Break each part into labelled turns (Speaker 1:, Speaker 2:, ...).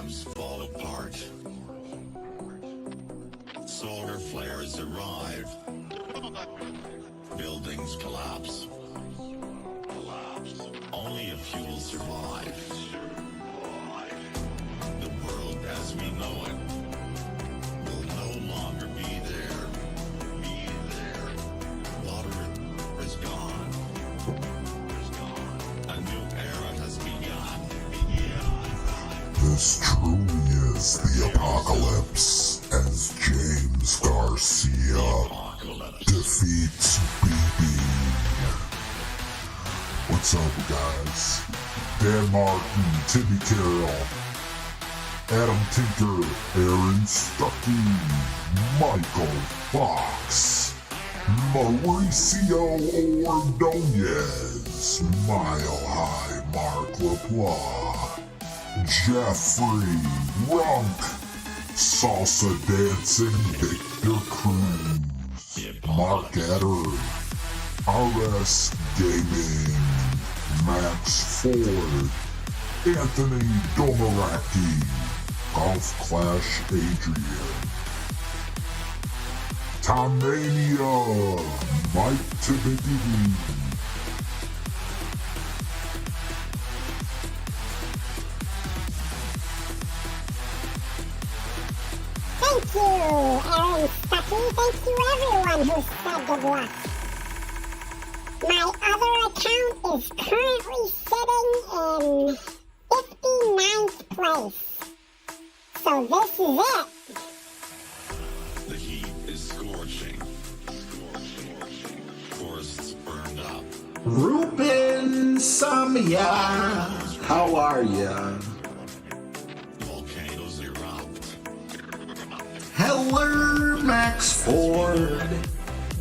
Speaker 1: systems fall apart. Solar flares arrive. Buildings collapse. Only a few will survive. The world as we know it will no longer be there. Water is gone. A new era has begun.
Speaker 2: This truly is the apocalypse as James Garcia defeats BB. What's up, guys? Dan Martin, Timmy Carroll, Adam Tinker, Aaron Stuckey, Michael Fox, Mauricio Ordonez, Mile High Mark LaPlaw, Jeffrey Runk, Salsa Dancing Victor Cruz, Mark Adder, RS Gaming, Max Ford, Anthony Domaraki, Golf Clash Adrian, Tom Mania, Mike Timothy,
Speaker 3: Thank you, Aaron Stuckey. Thank you, everyone who said good luck. My other account is currently sitting in 59th place. So this is it.
Speaker 1: The heat is scorching. Forests burned up.
Speaker 4: Ruben Samia, how are ya?
Speaker 1: Volcanoes erupt.
Speaker 4: Heller Max Ford,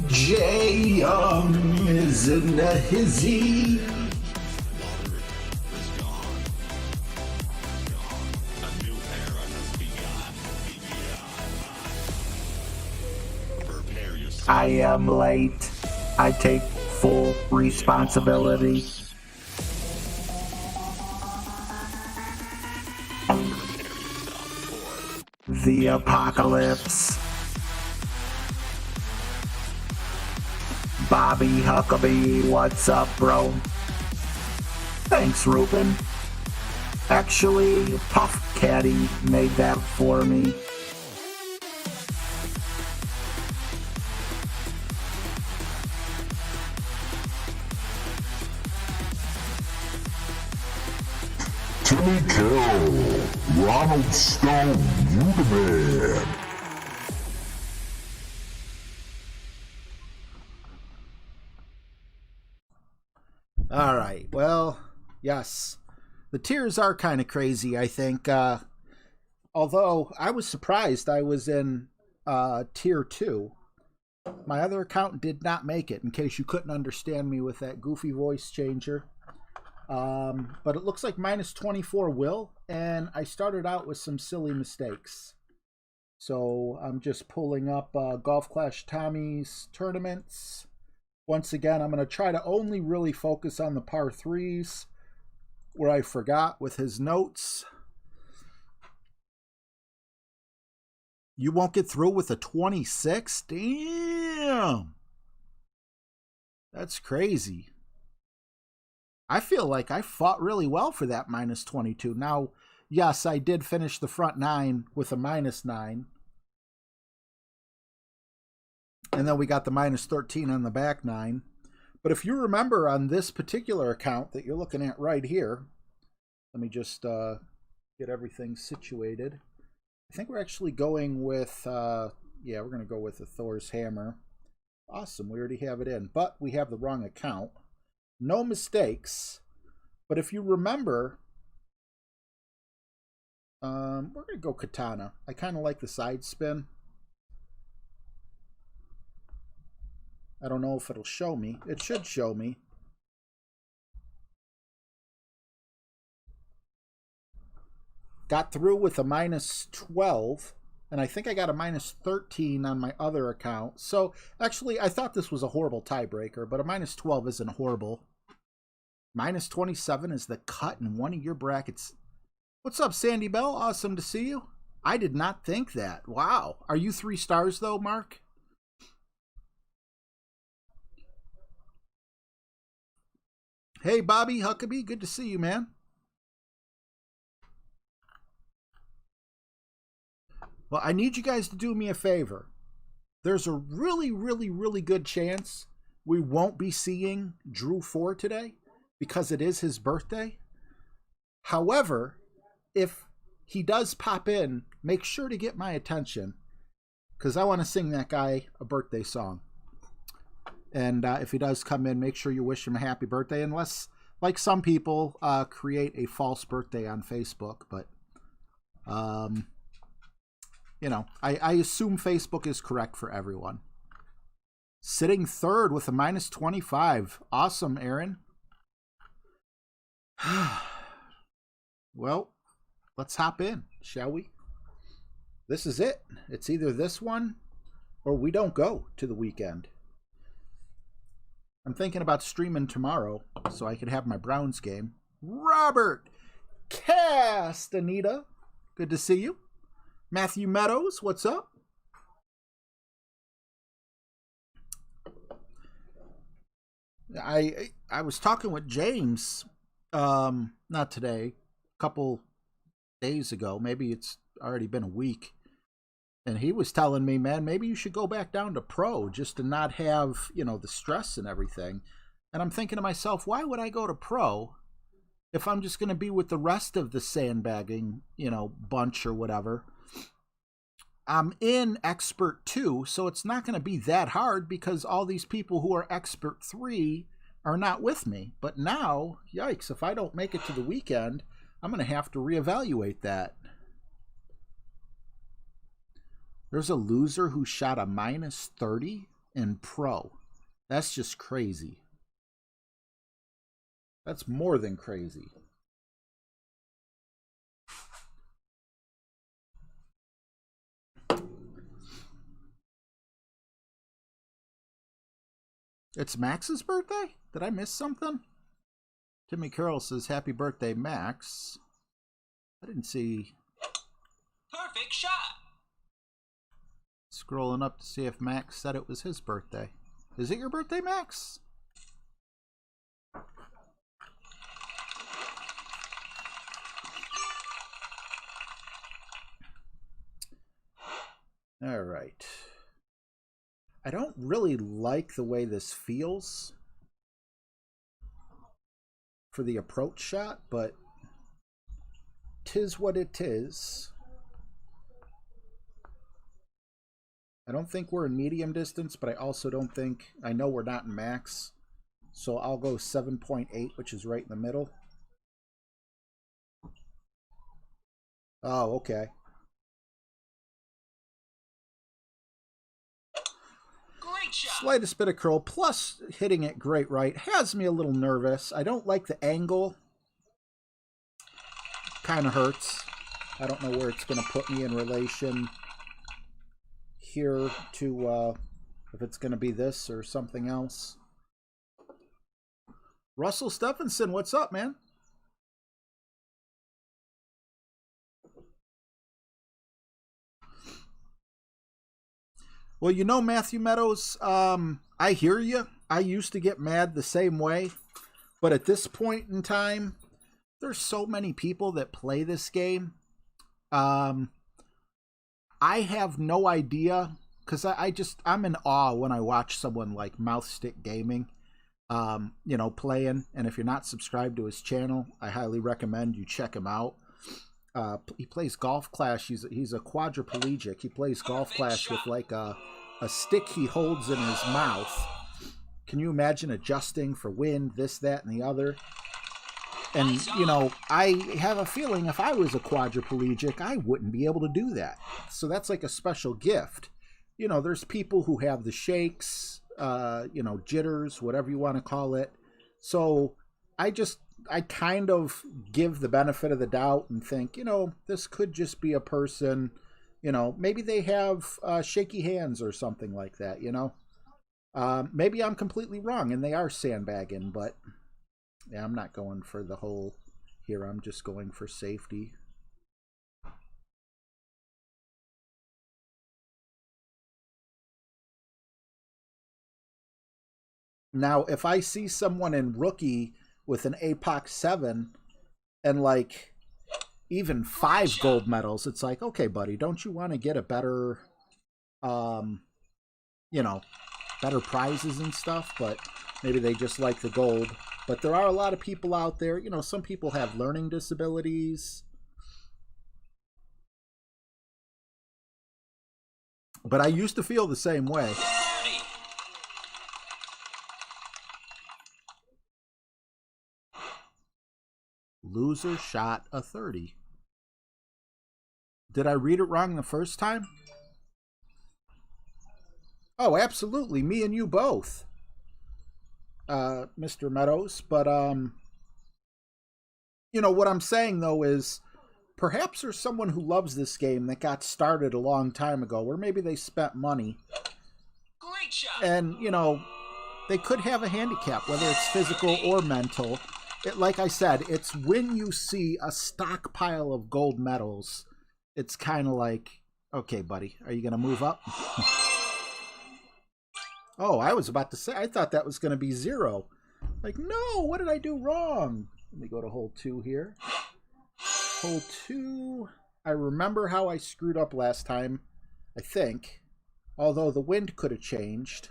Speaker 4: Jay Young is in a hizzy.
Speaker 1: Water is gone. A new era has begun. Prepare yourself.
Speaker 4: I am late. I take full responsibility. The apocalypse. Bobby Huckabee, what's up, bro? Thanks, Ruben. Actually, Puff Caddy made that for me.
Speaker 2: Timmy Carroll, Ronald Stone, you the man.
Speaker 5: All right. Well, yes. The tiers are kind of crazy, I think. Although I was surprised I was in tier 2. My other account did not make it, in case you couldn't understand me with that goofy voice changer. But it looks like minus 24 will, and I started out with some silly mistakes. So I'm just pulling up Golf Clash Tommy's tournaments. Once again, I'm going to try to only really focus on the par 3s where I forgot with his notes. You won't get through with a 26? Damn. That's crazy. I feel like I fought really well for that minus 22. Now, yes, I did finish the front 9 with a minus 9. And then we got the minus 13 on the back 9. But if you remember on this particular account that you're looking at right here, let me just get everything situated. I think we're actually going with, yeah, we're going to go with the Thor's Hammer. Awesome, we already have it in. But we have the wrong account. No mistakes. But if you remember, we're going to go Katana. I kind of like the side spin. I don't know if it'll show me. It should show me. Got through with a minus 12. And I think I got a minus 13 on my other account. So, actually, I thought this was a horrible tiebreaker. But a minus 12 isn't horrible. Minus 27 is the cut in one of your brackets. What's up, Sandy Bell? Awesome to see you. I did not think that. Wow. Are you 3 stars, though, Mark? Hey, Bobby Huckabee. Good to see you, man. Well, I need you guys to do me a favor. There's a really, really, really good chance we won't be seeing Drew 4 today because it is his birthday. However, if he does pop in, make sure to get my attention because I want to sing that guy a birthday song. And if he does come in, make sure you wish him a happy birthday, unless, like some people, create a false birthday on Facebook. But, you know, I assume Facebook is correct for everyone. Sitting third with a minus 25. Awesome, Aaron. Well, let's hop in, shall we? This is it. It's either this one or we don't go to the weekend. I'm thinking about streaming tomorrow so I could have my Browns game. Robert Castaneda, good to see you. Matthew Meadows, what's up? I was talking with James, not today, a couple days ago. Maybe it's already been a week. And he was telling me, man, maybe you should go back down to pro just to not have, you know, the stress and everything. And I'm thinking to myself, why would I go to pro if I'm just going to be with the rest of the sandbagging, you know, bunch or whatever? I'm in expert 2, so it's not going to be that hard because all these people who are expert 3 are not with me. But now, yikes, if I don't make it to the weekend, I'm going to have to reevaluate that. There's a loser who shot a minus 30 in pro. That's just crazy. That's more than crazy. It's Max's birthday? Did I miss something? Timmy Carroll says, happy birthday, Max. I didn't see.
Speaker 6: Perfect shot.
Speaker 5: Scrolling up to see if Max said it was his birthday. Is it your birthday, Max? All right. I don't really like the way this feels for the approach shot, but 'tis what it is. I don't think we're in medium distance, but I also don't think, I know we're not in max. So I'll go 7.8, which is right in the middle. Oh, okay.
Speaker 6: Great shot.
Speaker 5: Slightest bit of curl, plus hitting it great right. Has me a little nervous. I don't like the angle. Kind of hurts. I don't know where it's going to put me in relation here to if it's going to be this or something else. Russell Stephenson, what's up, man? Well, you know, Matthew Meadows, I hear you. I used to get mad the same way, but at this point in time, there's so many people that play this game. I have no idea, because I'm in awe when I watch someone like Mouthstick Gaming, you know, playing. And if you're not subscribed to his channel, I highly recommend you check him out. He plays Golf Clash. He's a quadriplegic. He plays Golf Clash with like a stick he holds in his mouth. Can you imagine adjusting for wind, this, that, and the other? And, you know, I have a feeling if I was a quadriplegic, I wouldn't be able to do that. So that's like a special gift. You know, there's people who have the shakes, you know, jitters, whatever you want to call it. So I kind of give the benefit of the doubt and think, you know, this could just be a person, you know, maybe they have shaky hands or something like that, you know. Maybe I'm completely wrong and they are sandbagging, but yeah, I'm not going for the whole here. I'm just going for safety. Now, if I see someone in rookie with an APOC 7 and like even 5 gold medals, it's like, okay, buddy, don't you want to get a better, you know, better prizes and stuff? But maybe they just like the gold. But there are a lot of people out there, you know, some people have learning disabilities. But I used to feel the same way.
Speaker 6: 30.
Speaker 5: Loser shot a 30. Did I read it wrong the first time? Oh, absolutely. Me and you both, Mr. Meadows. But, you know, what I'm saying, though, is perhaps there's someone who loves this game that got started a long time ago, or maybe they spent money.
Speaker 6: Great shot.
Speaker 5: And, you know, they could have a handicap, whether it's physical or mental. Like I said, it's when you see a stockpile of gold medals, it's kind of like, okay, buddy, are you going to move up? Oh, I was about to say, I thought that was going to be 0. Like, no, what did I do wrong? Let me go to hole 2 here. Hole 2, I remember how I screwed up last time, I think. Although the wind could have changed.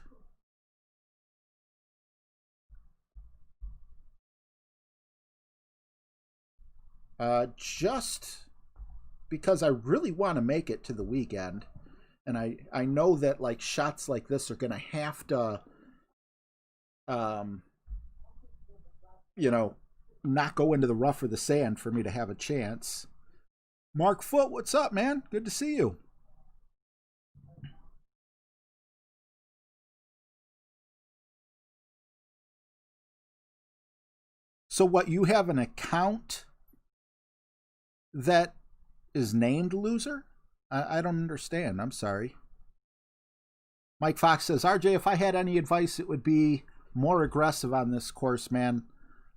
Speaker 5: Just because I really want to make it to the weekend. And I know that like shots like this are going to have to, you know, not go into the rough or the sand for me to have a chance. Mark Foot, what's up, man? Good to see you. So what, you have an account that is named Loser? I don't understand. I'm sorry. Mike Fox says, RJ, if I had any advice, it would be more aggressive on this course, man.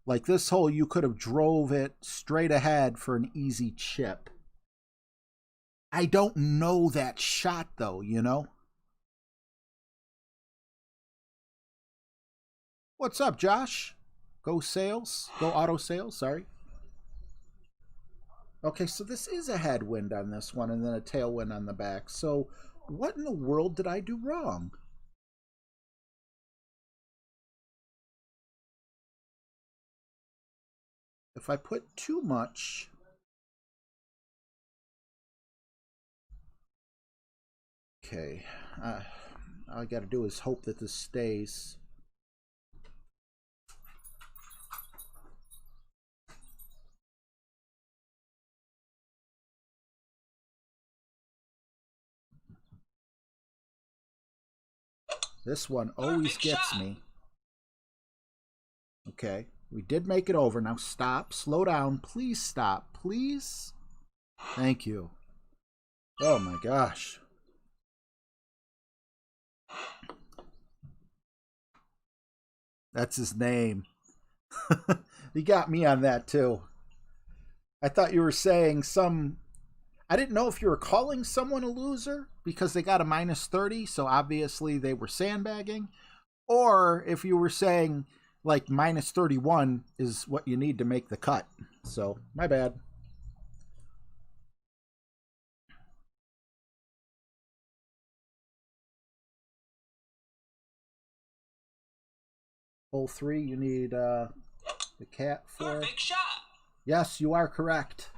Speaker 5: Like this hole, you could have drove it straight ahead for an easy chip. I don't know that shot, though, you know? What's up, Josh? Go Sales? Go Auto Sales, sorry. Okay, so this is a headwind on this one and then a tailwind on the back. So what in the world did I do wrong? If I put too much... Okay, all I got to do is hope that this stays. This one always gets me. Okay, we did make it over. Now stop, slow down, please stop, please. Thank you. Oh my gosh. That's his name. He got me on that too. I thought you were saying some... I didn't know if you were calling someone a loser because they got a -30, so obviously they were sandbagging, or if you were saying like -31 is what you need to make the cut. So, my bad. Hole 3, you need the cat for.
Speaker 6: Perfect shot.
Speaker 5: Yes, you are correct.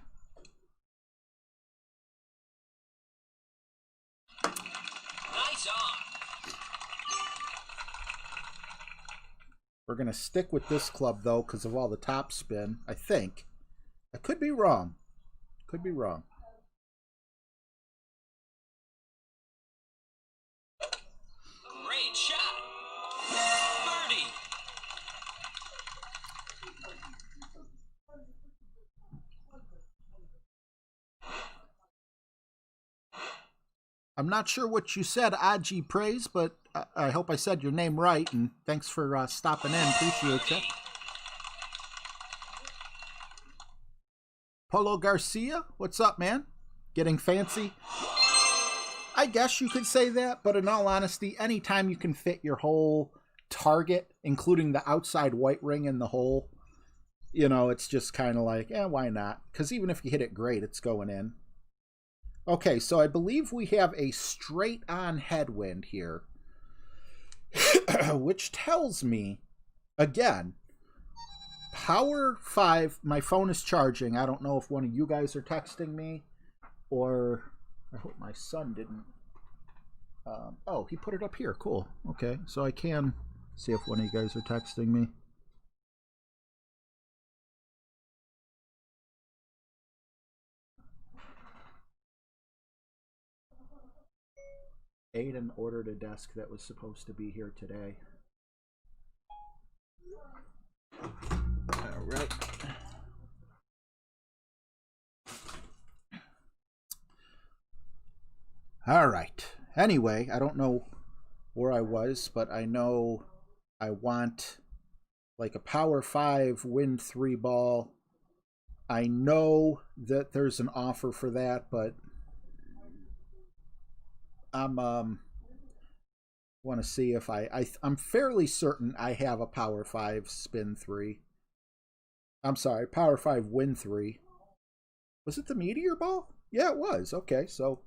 Speaker 6: Nice on.
Speaker 5: We're going to stick with this club, though, because of all the top spin, I think. I could be wrong. Could be wrong.
Speaker 6: Great shot. Birdie.
Speaker 5: I'm not sure what you said, Aji Praise, but I hope I said your name right, and thanks for stopping in. Appreciate you. Polo Garcia, what's up, man? Getting fancy? I guess you could say that, but in all honesty, anytime you can fit your whole target, including the outside white ring in the hole, you know, it's just kind of like, why not? Because even if you hit it great, it's going in. Okay, so I believe we have a straight-on headwind here, which tells me, again, Power 5, my phone is charging. I don't know if one of you guys are texting me, or I hope my son didn't. Oh, he put it up here. Cool. Okay, so I can see if one of you guys are texting me. Aiden ordered a desk that was supposed to be here today. All right. All right. Anyway, I don't know where I was, but I know I want like a Power 5 Win 3 ball. I know that there's an offer for that, but I'm want to see if I'm fairly certain I have a Power 5 Spin 3. I'm sorry, Power 5 Win 3. Was it the Meteor Ball? Yeah, it was. Okay, so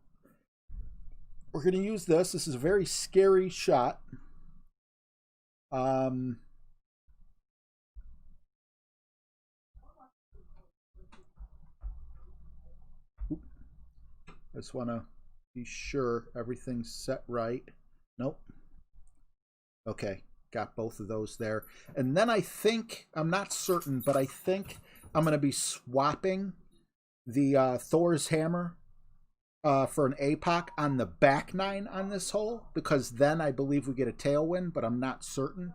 Speaker 5: we're going to use this. This is a very scary shot. I just want to be sure everything's set right. Nope. Okay, got both of those there. And then I think, I'm not certain, but I think I'm going to be swapping the Thor's Hammer for an APOC on the back 9 on this hole, because then I believe we get a tailwind, but I'm not certain.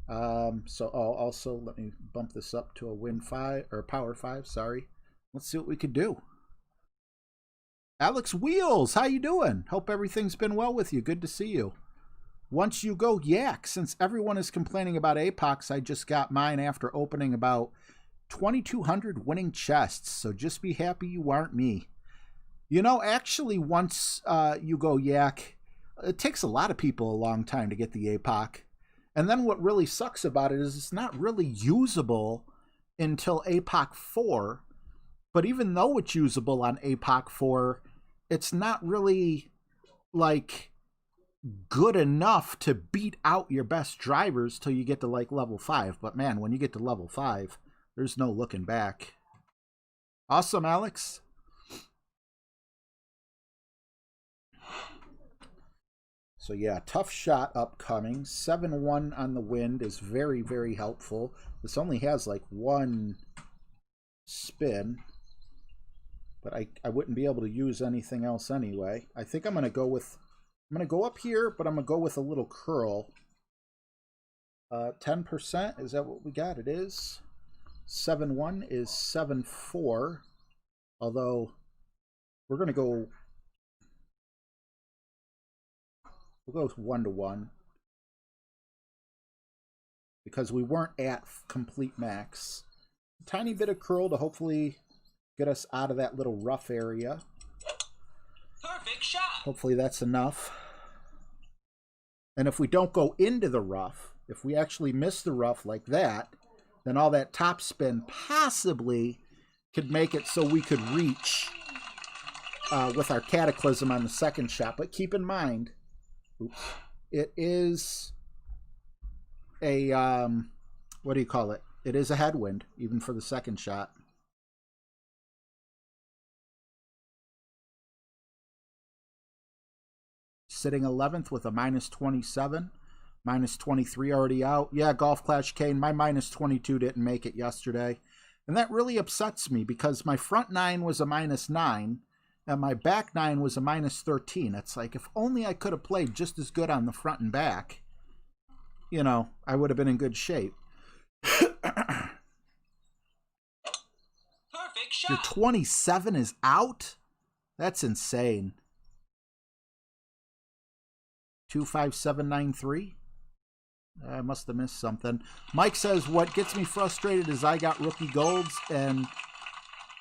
Speaker 5: So I'll also, let me bump this up to a Win 5, or Power 5, sorry. Let's see what we could do. Alex Wheels, how you doing? Hope everything's been well with you. Good to see you. Once you go yak, since everyone is complaining about APOCs, I just got mine after opening about 2,200 winning chests, so just be happy you aren't me. You know, actually, once you go yak, it takes a lot of people a long time to get the APOC. And then what really sucks about it is it's not really usable until APOC 4. But even though it's usable on APOC 4, it's not really, like, good enough to beat out your best drivers till you get to, like, level 5. But, man, when you get to level 5, there's no looking back. Awesome, Alex. So, yeah, tough shot upcoming. 7-1 on the wind is very, very helpful. This only has, like, one spin. But I wouldn't be able to use anything else anyway. I think I'm going to go with... I'm going to go up here, but I'm going to go with a little curl. 10%, is that what we got? It is. 7-1 is 7-4. Although, we're going to go... We'll go 1-1. Because we weren't at complete max. Tiny bit of curl to hopefully get us out of that little rough area.
Speaker 6: Perfect shot.
Speaker 5: Hopefully that's enough. And if we don't go into the rough, if we actually miss the rough like that, then all that top spin possibly could make it so we could reach with our Cataclysm on the second shot. But keep in mind, oops, it is a, what do you call it? It is a headwind, even for the second shot. Sitting 11th with a -27, -23 already out. Yeah, Golf Clash Kane, my -22 didn't make it yesterday. And that really upsets me because my front 9 was a -9 and my back 9 was a -13. It's like, if only I could have played just as good on the front and back, you know, I would have been in good shape.
Speaker 6: Perfect shot.
Speaker 5: Your 27 is out? That's insane. 25793. I must have missed something. Mike says, what gets me frustrated is I got rookie golds and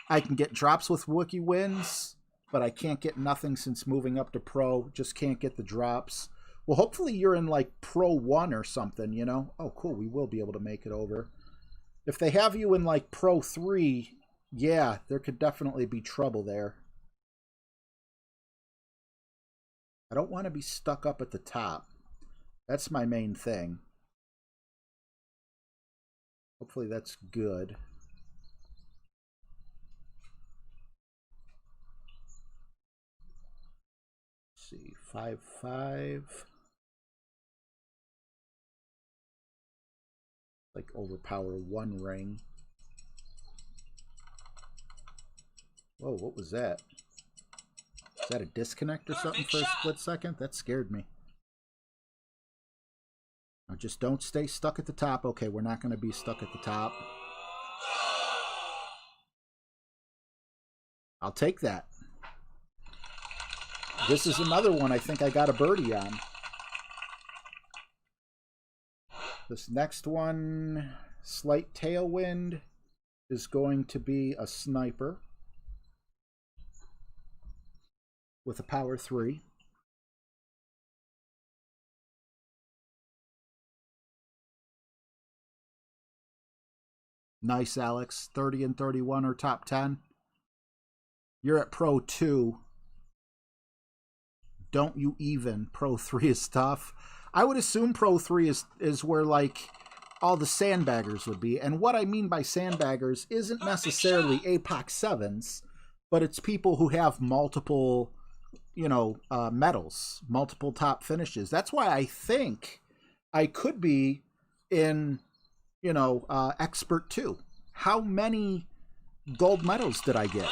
Speaker 5: I can get drops with rookie wins, but I can't get nothing since moving up to pro. Just can't get the drops. Well, hopefully you're in like Pro 1 or something, you know? Oh, cool. We will be able to make it over. If they have you in like Pro 3, yeah, there could definitely be trouble there. I don't want to be stuck up at the top. That's my main thing. Hopefully that's good. Let's see, 5-5. Like overpower 1 ring. Whoa, what was that? Is that a disconnect or something for a split second? That scared me. Now just don't stay stuck at the top. Okay, we're not going to be stuck at the top. I'll take that. This is another one I think I got a birdie on. This next one, slight tailwind, is going to be a sniper with a power 3. Nice, Alex. 30 and 31 are top 10. You're at Pro 2. Don't you even. Pro 3 is tough. I would assume Pro 3 is where, like, all the sandbaggers would be. And what I mean by sandbaggers isn't necessarily APOC 7s, but it's people who have multiple, you know, medals, multiple top finishes. That's why I think I could be in, you know, Expert 2. How many gold medals did I get?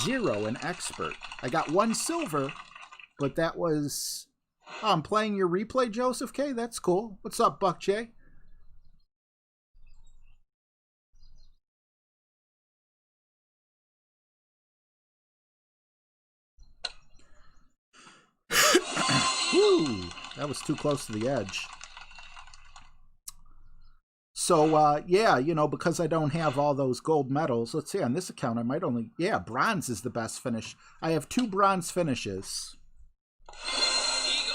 Speaker 5: 0 in Expert. I got 1 silver, but that was... Oh, I'm playing your replay, Joseph K? That's cool. What's up, Buck J? Whew, that was too close to the edge. So, yeah, you know, because I don't have all those gold medals, let's see, on this account, I might only... Yeah, bronze is the best finish. I have 2 bronze finishes.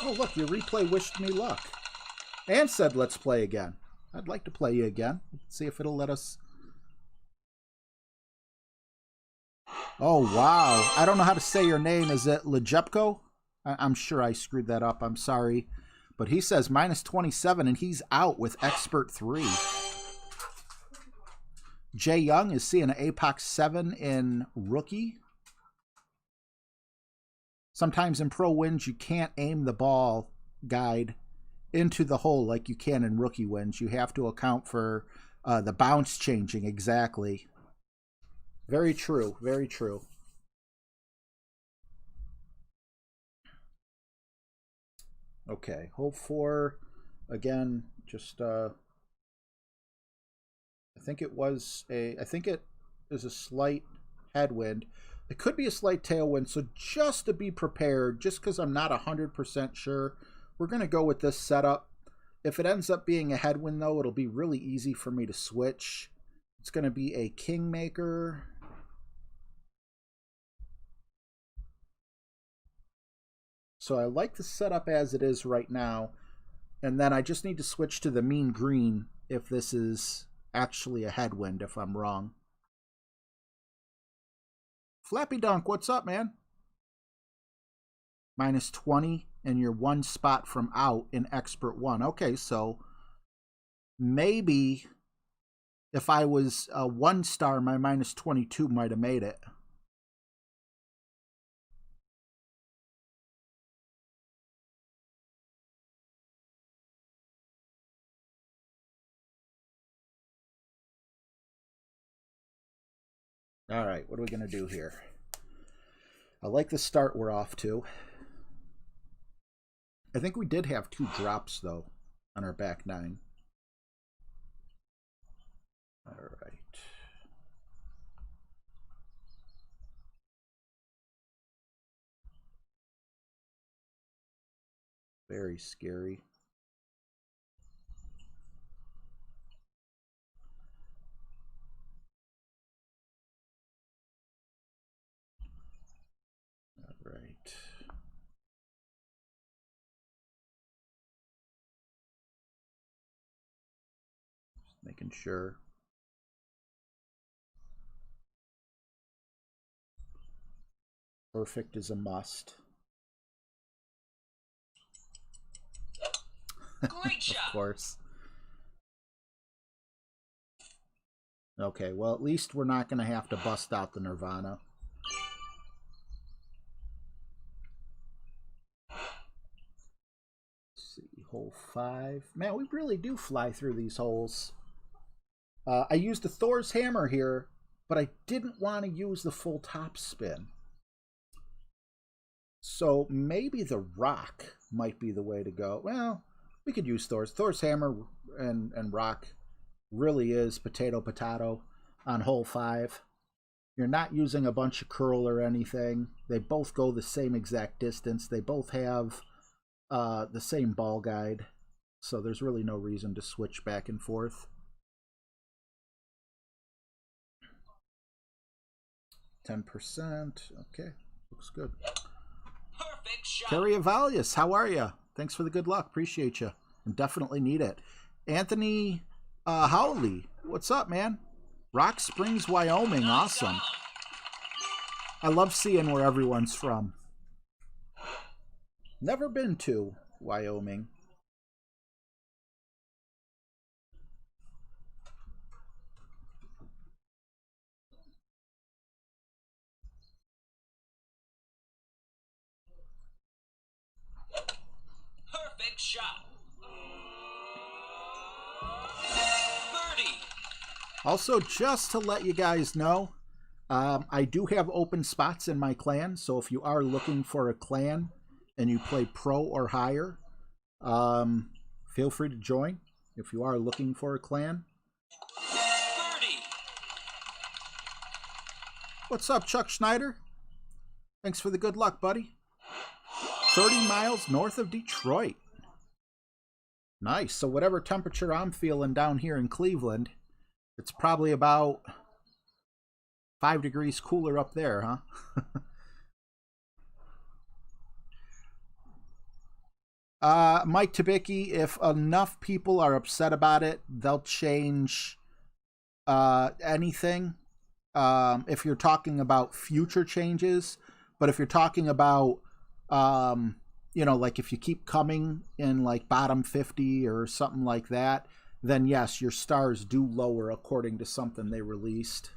Speaker 5: Oh, look, your replay wished me luck. And said, let's play again. I'd like to play you again. Let's see if it'll let us... Oh, wow. I don't know how to say your name. Is it Lejepko? I'm sure I screwed that up. I'm sorry. But he says minus 27, and he's out with Expert 3. Jay Young is seeing an APOC 7 in Rookie. Sometimes in Pro Wins, you can't aim the ball guide into the hole like you can in Rookie Wins. You have to account for the bounce changing. Exactly. Very true. Very true. Okay, hole 4. Again, just I think it is a slight headwind. It could be a slight tailwind, so just to be prepared, just because I'm not 100% sure, we're going to go with this setup. If it ends up being a headwind, though, it'll be really easy for me to switch. It's going to be a Kingmaker. So I like the setup as it is right now, and then I just need to switch to the mean green if this is actually a headwind, if I'm wrong. Flappy Dunk, what's up, man? Minus 20, and you're 1 spot from out in Expert 1. Okay, so maybe if I was a 1-star, my minus 22 might have made it. All right, what are we going to do here? I like the start we're off to. I think we did have 2 drops, though, on our back 9. All right. Very scary. All right. Making sure. Perfect is a must.
Speaker 6: Great shot.
Speaker 5: Of course. Okay, well, at least we're not going to have to bust out the Nirvana. Let's see, hole 5. Man, we really do fly through these holes. I used the Thor's hammer here, but I didn't want to use the full top spin. So maybe the rock might be the way to go. Well, we could use Thor's hammer and rock. Really is potato on hole 5. You're not using a bunch of curl or anything. They both go the same exact distance. They both have the same ball guide, so there's really no reason to switch back and forth. 10%. Okay, looks good.
Speaker 6: Perfect shot.
Speaker 5: Kerry Avalius, how are you? Thanks for the good luck. Appreciate you. And definitely need it. Anthony Howley, what's up, man? Rock Springs, Wyoming. Awesome. I love seeing where everyone's from. Never been to Wyoming.
Speaker 6: Perfect shot. Birdie.
Speaker 5: Also, just to let you guys know, I do have open spots in my clan, so if you are looking for a clan and you play pro or higher, feel free to join if you are looking for a clan.
Speaker 6: Birdie.
Speaker 5: What's up, Chuck Schneider? Thanks for the good luck, buddy. 30 miles north of Detroit. Nice. So whatever temperature I'm feeling down here in Cleveland, it's probably about 5 degrees cooler up there, huh? Mike Tabicki, if enough people are upset about it, they'll change anything. If you're talking about future changes, but if you're talking about you know, like if you keep coming in like bottom 50 or something like that, then yes, your stars do lower according to something they released.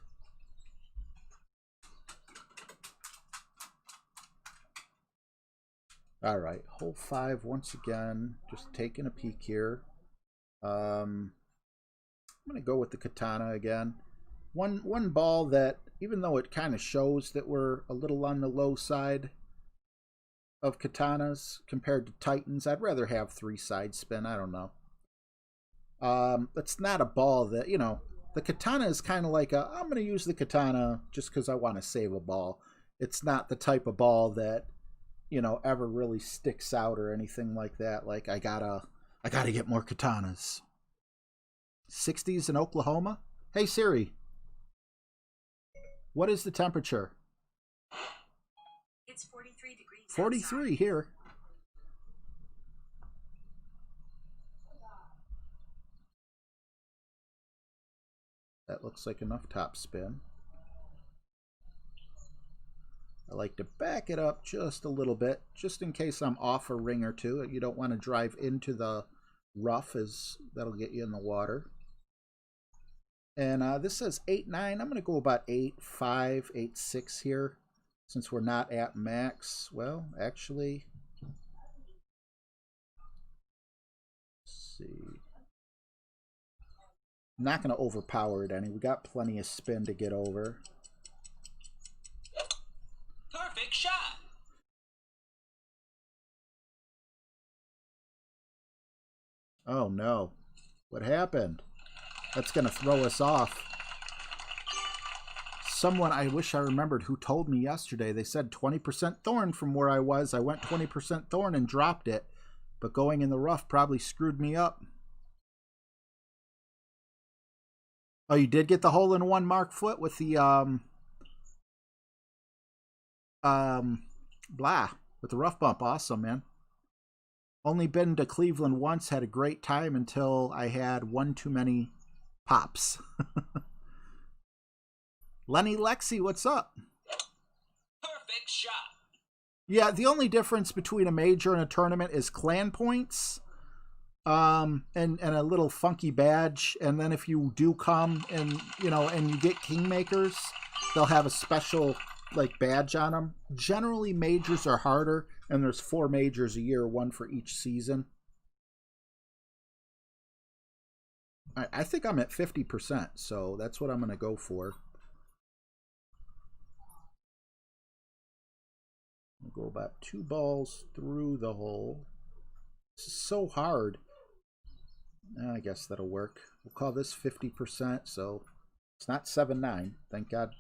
Speaker 5: All right, hole 5 once again, just taking a peek here. I'm gonna go with the Katana again. One ball that, even though it kind of shows that we're a little on the low side of Katanas compared to Titans, I'd rather have 3 side spin. I don't know. It's not a ball that, you know, the Katana is kind of like a, I'm going to use the Katana just because I want to save a ball. It's not the type of ball that, you know, ever really sticks out or anything like that. Like, I gotta get more Katanas. 60s in Oklahoma? Hey Siri, what is the temperature?
Speaker 7: It's 43 degrees.
Speaker 5: 43 here. That looks like enough top spin. I like to back it up just a little bit, just in case I'm off a ring or two. You don't want to drive into the rough, as that'll get you in the water. And this says 8.9. I'm going to go about 8.5, 8.6 here, since we're not at max. Well, actually, let's see. I'm not going to overpower it any. We got plenty of spin to get over.
Speaker 6: Perfect shot.
Speaker 5: Oh no. What happened? That's going to throw us off. Someone, I wish I remembered who told me yesterday. They said 20% thorn from where I was. I went 20% thorn and dropped it. But going in the rough probably screwed me up. Oh, you did get the hole-in-one Mark Foot with the with the rough bump. Awesome, man. Only been to Cleveland once, had a great time until I had one too many Pops. Lenny Lexi, what's up?
Speaker 6: Perfect shot.
Speaker 5: Yeah, the only difference between a major and a tournament is clan points. And a little funky badge, and then if you do come and and you get Kingmakers, they'll have a special like badge on them. Generally, majors are harder, and there's 4 majors a year, 1 for each season. I think I'm at 50%, so that's what I'm going to go for. I'll go about 2 balls through the hole. This is so hard. I guess that'll work. We'll call this 50%, so it's not 7-9. Thank God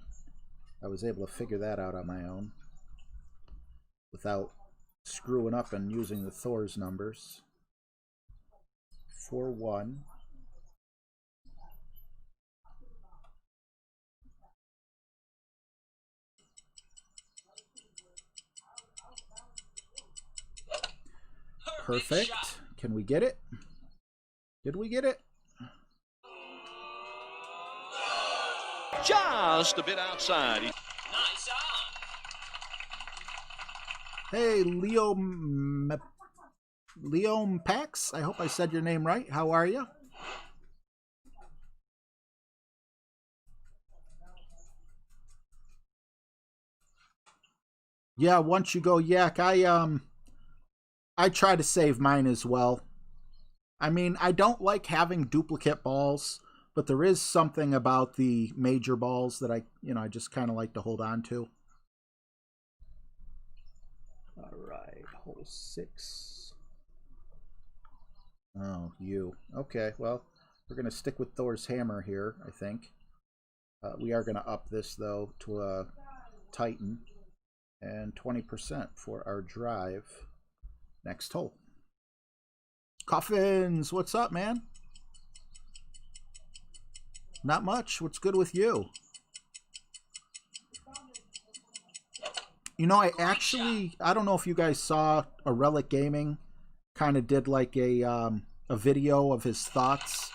Speaker 5: I was able to figure that out on my own without screwing up and using the Thor's numbers. 4-1. Perfect.
Speaker 6: Shot.
Speaker 5: Can we get it? Did we get it?
Speaker 7: Just a bit outside.
Speaker 6: Nice on.
Speaker 5: Hey, Leo Pax. I hope I said your name right. How are you? Yeah, once you go yak, I try to save mine as well. I mean, I don't like having duplicate balls, but there is something about the major balls that I just kind of like to hold on to. All right, hole 6. Oh, you. Okay, well, we're going to stick with Thor's hammer here, I think. We are going to up this, though, to a Titan. And 20% for our drive. Next hole. Coffins, what's up, man? Not much. What's good with you? I don't know if you guys saw a Relic Gaming kind of did like a video of his thoughts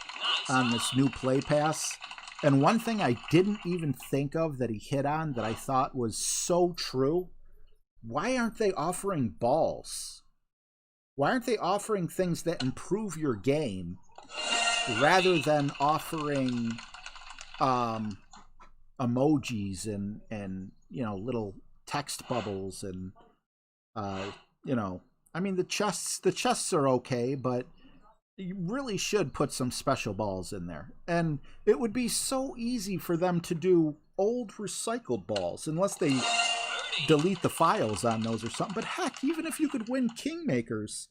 Speaker 5: on this new Play Pass. And one thing I didn't even think of that he hit on that I thought was so true. Why aren't they offering balls? Why aren't they offering things that improve your game rather than offering emojis and little text bubbles and I mean the chests are okay, but you really should put some special balls in there. And it would be so easy for them to do old recycled balls unless they delete the files on those or something. But heck, even if you could win Kingmakers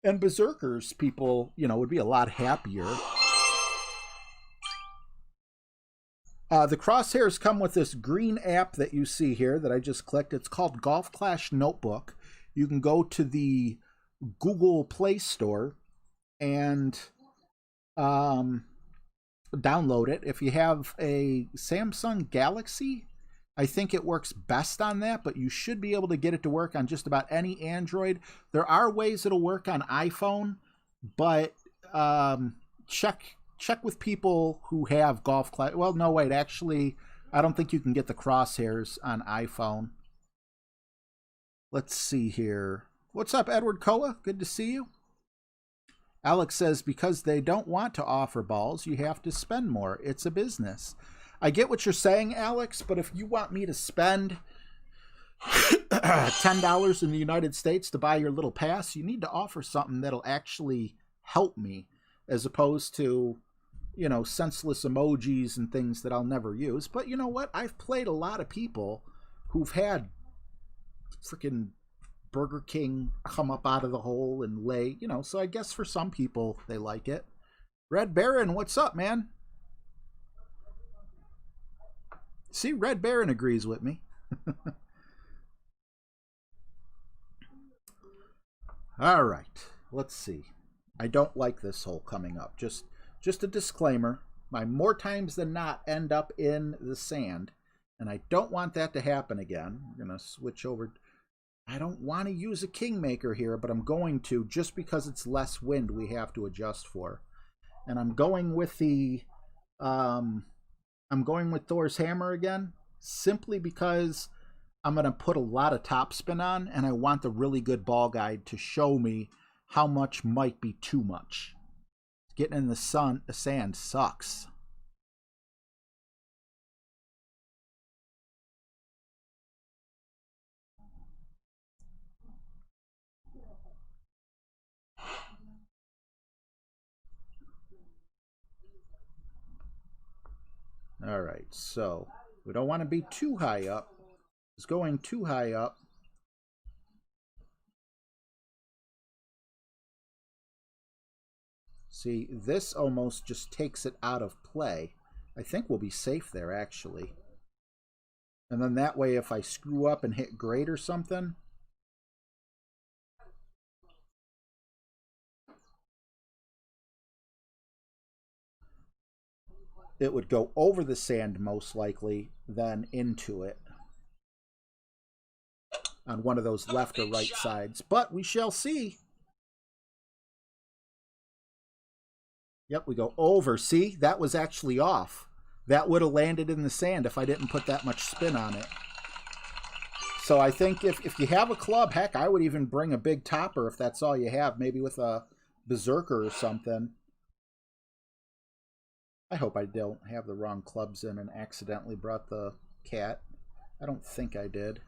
Speaker 5: and Berserkers, people, would be a lot happier. The crosshairs come with this green app that you see here that I just clicked. It's called Golf Clash Notebook. You can go to the Google Play Store and download it. If you have a Samsung Galaxy, I think it works best on that, but you should be able to get it to work on just about any Android. There are ways it'll work on iPhone, but check with people who have Golf Clash. Well, no, wait, actually, I don't think you can get the crosshairs on iPhone. Let's see here. What's up, Edward Koa? Good to see you. Alex says, because they don't want to offer balls, you have to spend more. It's a business. I get what you're saying, Alex, but if you want me to spend $10 in the United States to buy your little pass, you need to offer something that'll actually help me, as opposed to, senseless emojis and things that I'll never use. But you know what? I've played a lot of people who've had freaking Burger King come up out of the hole and lay, so I guess for some people they like it. Red Baron, what's up, man? See, Red Baron agrees with me. All right, let's see. I don't like this hole coming up. Just a disclaimer. I more times than not end up in the sand, and I don't want that to happen again. I'm going to switch over. I don't want to use a Kingmaker here, but I'm going to just because it's less wind we have to adjust for. And I'm going with the I'm going with Thor's Hammer again, simply because I'm going to put a lot of topspin on, and I want the really good ball guide to show me how much might be too much. Getting in the sand sucks. All right, so we don't want to be too high up. It's going too high up. See, this almost just takes it out of play. I think we'll be safe there, actually. And then that way, if I screw up and hit grade or something, it would go over the sand most likely, then into it on one of those left or right sides. But we shall see. Yep, we go over. See, that was actually off. That would have landed in the sand if I didn't put that much spin on it. So I think if you have a club, heck, I would even bring a big topper if that's all you have, maybe with a berserker or something. I hope I don't have the wrong clubs in and accidentally brought the cat. I don't think I did.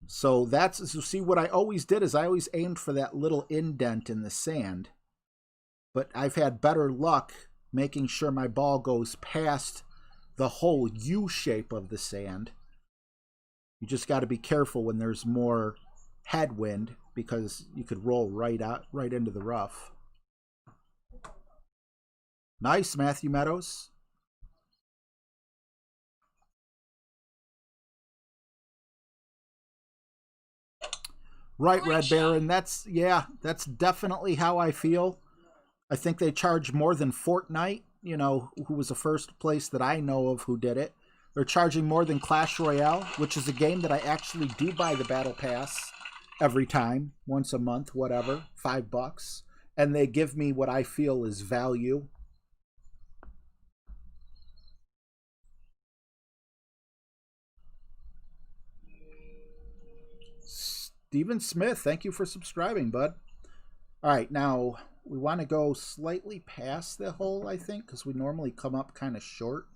Speaker 5: So see, what I always did is I always aimed for that little indent in the sand. But I've had better luck making sure my ball goes past the whole U shape of the sand. You just got to be careful when there's more headwind, because you could roll right into the rough. Nice, Matthew Meadows. Right, Red Baron. That's definitely how I feel. I think they charge more than Fortnite, you know, who was the first place that I know of who did it. They're charging more than Clash Royale, which is a game that I actually do buy the Battle Pass every time, once a month, whatever, $5. And they give me what I feel is value. Steven Smith, thank you for subscribing, bud. All right, now we want to go slightly past the hole, I think, because we normally come up kind of short.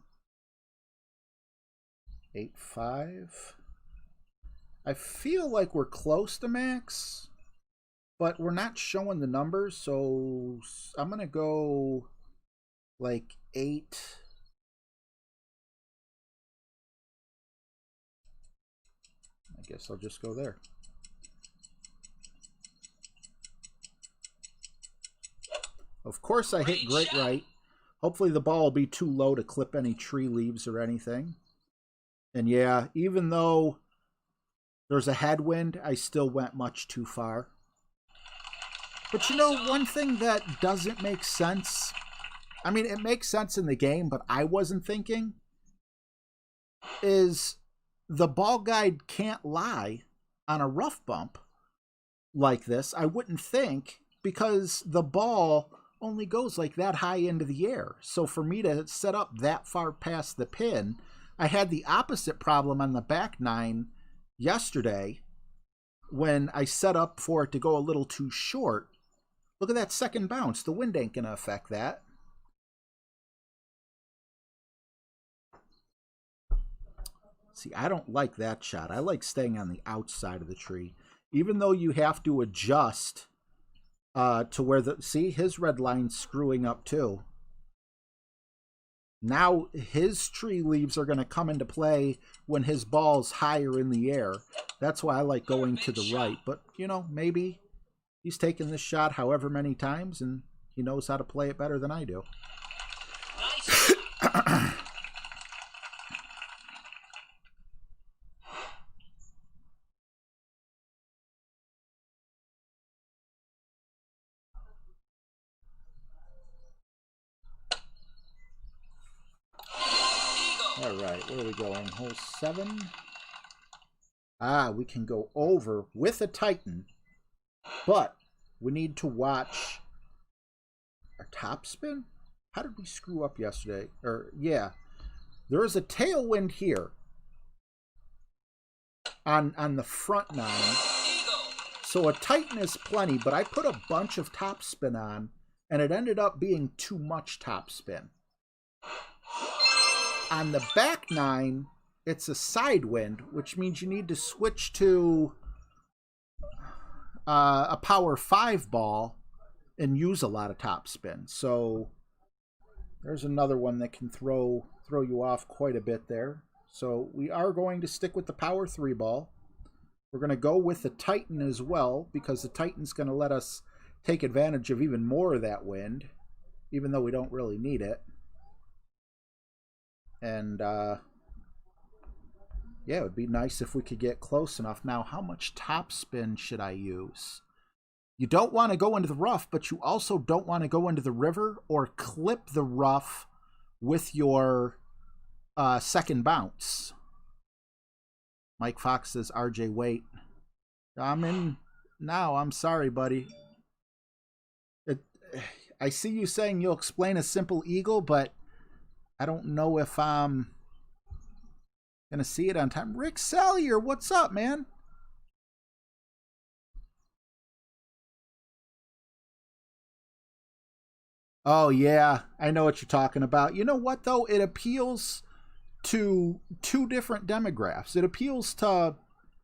Speaker 5: 8.5. I feel like we're close to max, but we're not showing the numbers, so I'm going to go like 8. I guess I'll just go there. Of course I hit great right. Hopefully the ball will be too low to clip any tree leaves or anything. And yeah, even though there's a headwind, I still went much too far. But you know, one thing that doesn't make sense, I mean, it makes sense in the game, but I wasn't thinking, is the ball guide can't lie on a rough bump like this, I wouldn't think, because the ball only goes like that high into the air. So for me to set up that far past the pin, I had the opposite problem on the back nine yesterday when I set up for it to go a little too short. Look at that second bounce. The wind ain't going to affect that. See, I don't like that shot. I like staying on the outside of the tree. Even though you have to adjust to where the... See, his red line's screwing up too. Now his tree leaves are going to come into play when his ball's higher in the air. That's why I like going to the right. But, you know, maybe he's taken this shot however many times and he knows how to play it better than I do. All right, where are we going? Hole 7. Ah, we can go over with a Titan, but we need to watch our topspin. How did we screw up yesterday? Or, yeah. There is a tailwind here. On the front 9. So a Titan is plenty, but I put a bunch of topspin on, and it ended up being too much topspin. On the back 9, it's a side wind, which means you need to switch to a power 5 ball and use a lot of topspin. So there's another one that can throw you off quite a bit there. So we are going to stick with the power 3 ball. We're going to go with the Titan as well, because the Titan's going to let us take advantage of even more of that wind, even though we don't really need it. And, yeah, it would be nice if we could get close enough. Now, how much topspin should I use? You don't want to go into the rough, but you also don't want to go into the river or clip the rough with your second bounce. Mike Fox says, RJ, wait. I'm in now. I'm sorry, buddy. I see you saying you'll explain a simple eagle, but I don't know if I'm going to see it on time. Rick Sallier, what's up, man? Oh, yeah. I know what you're talking about. You know what, though? It appeals to two different demographics. It appeals to,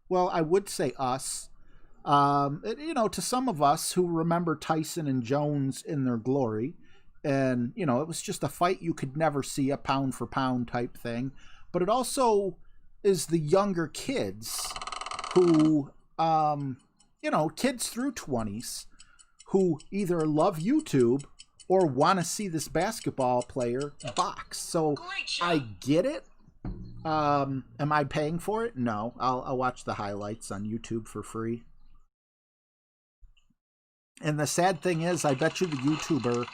Speaker 5: well, I would say us. You know, to some of us who remember Tyson and Jones in their glory. And, you know, it was just a fight you could never see, a pound for pound type thing. But it also is the younger kids who, you know, kids through 20s who either love YouTube or want to see this basketball player box. So I get it. Am I paying for it? No. I'll watch the highlights on YouTube for free. And the sad thing is, I bet you the YouTuber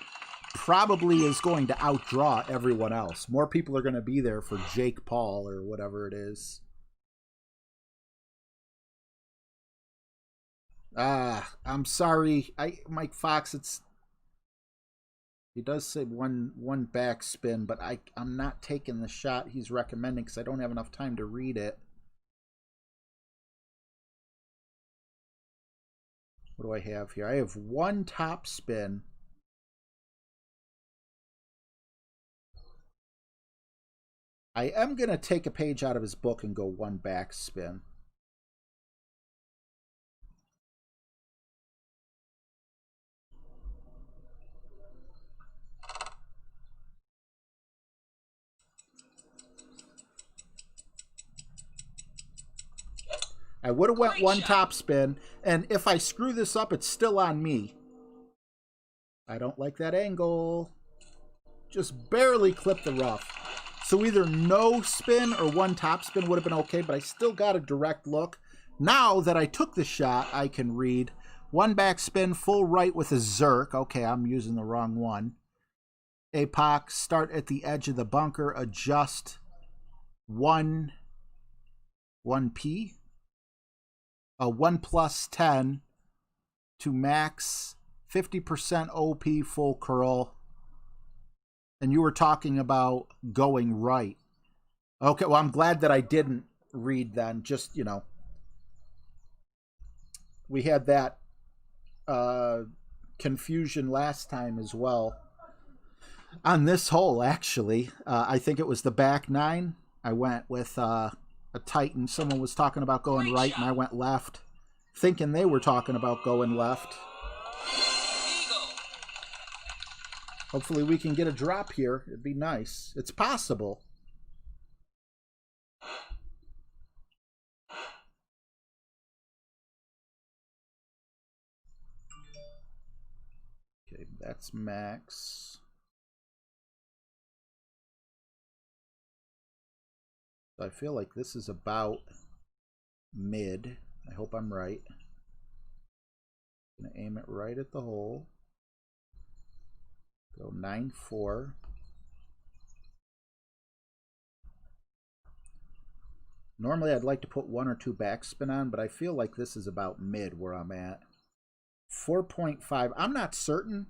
Speaker 5: probably is going to outdraw everyone else. More people are going to be there for Jake Paul or whatever it is. I'm sorry. Mike Fox, he does say one backspin, but I'm not taking the shot he's recommending because I don't have enough time to read it. What do I have here? I have one top spin. I am going to take a page out of his book and go one backspin. I would have went one top spin, and if I screw this up, it's still on me. I don't like that angle. Just barely clip the rough. So either no spin or one top spin would have been okay, but I still got a direct look. Now that I took the shot, I can read. One backspin, full right with a Zerk. Okay, I'm using the wrong one. APOC, start at the edge of the bunker, adjust 1P. 1 plus 10 to max 50% OP full curl. And you were talking about going right. Okay, well, I'm glad that I didn't read then. Just, you know, we had that confusion last time as well. On this hole, actually, I think it was the back 9. I went with a Titan. Someone was talking about going right, and I went left, thinking they were talking about going left. Hopefully we can get a drop here. It'd be nice. It's possible. Okay, that's max. I feel like this is about mid. I hope I'm right. Gonna aim it right at the hole. Go 9-4. Normally I'd like to put 1 or 2 backspin on, but I feel like this is about mid where I'm at. 4.5. I'm not certain,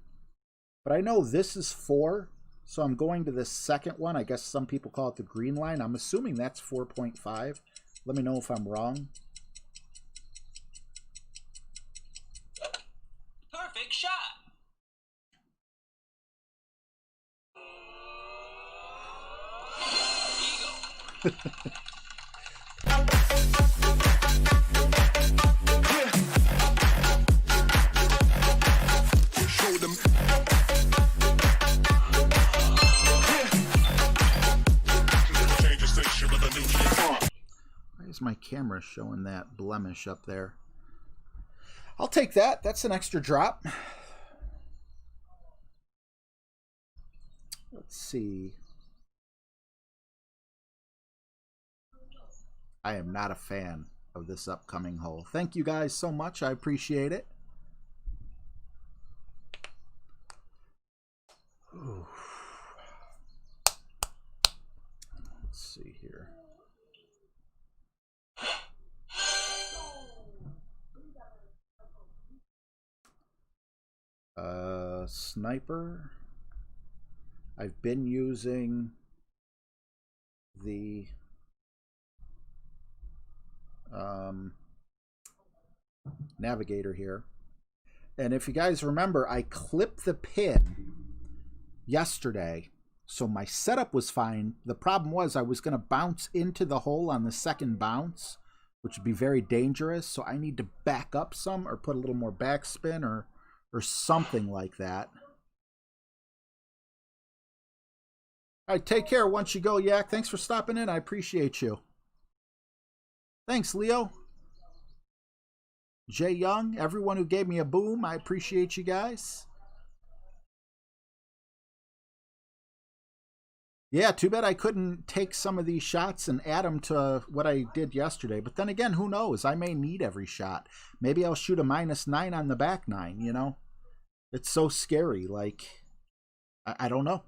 Speaker 5: but I know this is 4. So I'm going to the second one. I guess some people call it the green line. I'm assuming that's 4.5. Let me know if I'm wrong.
Speaker 6: Perfect shot. Eagle.
Speaker 1: Show them. Change the station with a new G.
Speaker 5: Why is my camera showing that blemish up there? I'll take that. That's an extra drop. Let's see. I am not a fan of this upcoming hole. Thank you guys so much. I appreciate it. Ooh. Let's see here. Sniper. I've been using the navigator here. And if you guys remember, I clipped the pin yesterday, so my setup was fine. The problem was I was going to bounce into the hole on the second bounce, which would be very dangerous. So I need to back up some or put a little more backspin or something like that. All right, take care once you go, Yak. Thanks for stopping in. I appreciate you. Thanks, Leo. Jay Young, everyone who gave me a boom, I appreciate you guys. Yeah, too bad I couldn't take some of these shots and add them to what I did yesterday. But then again, who knows? I may need every shot. Maybe I'll shoot a -9 on the back nine, you know? It's so scary. Like, I don't know.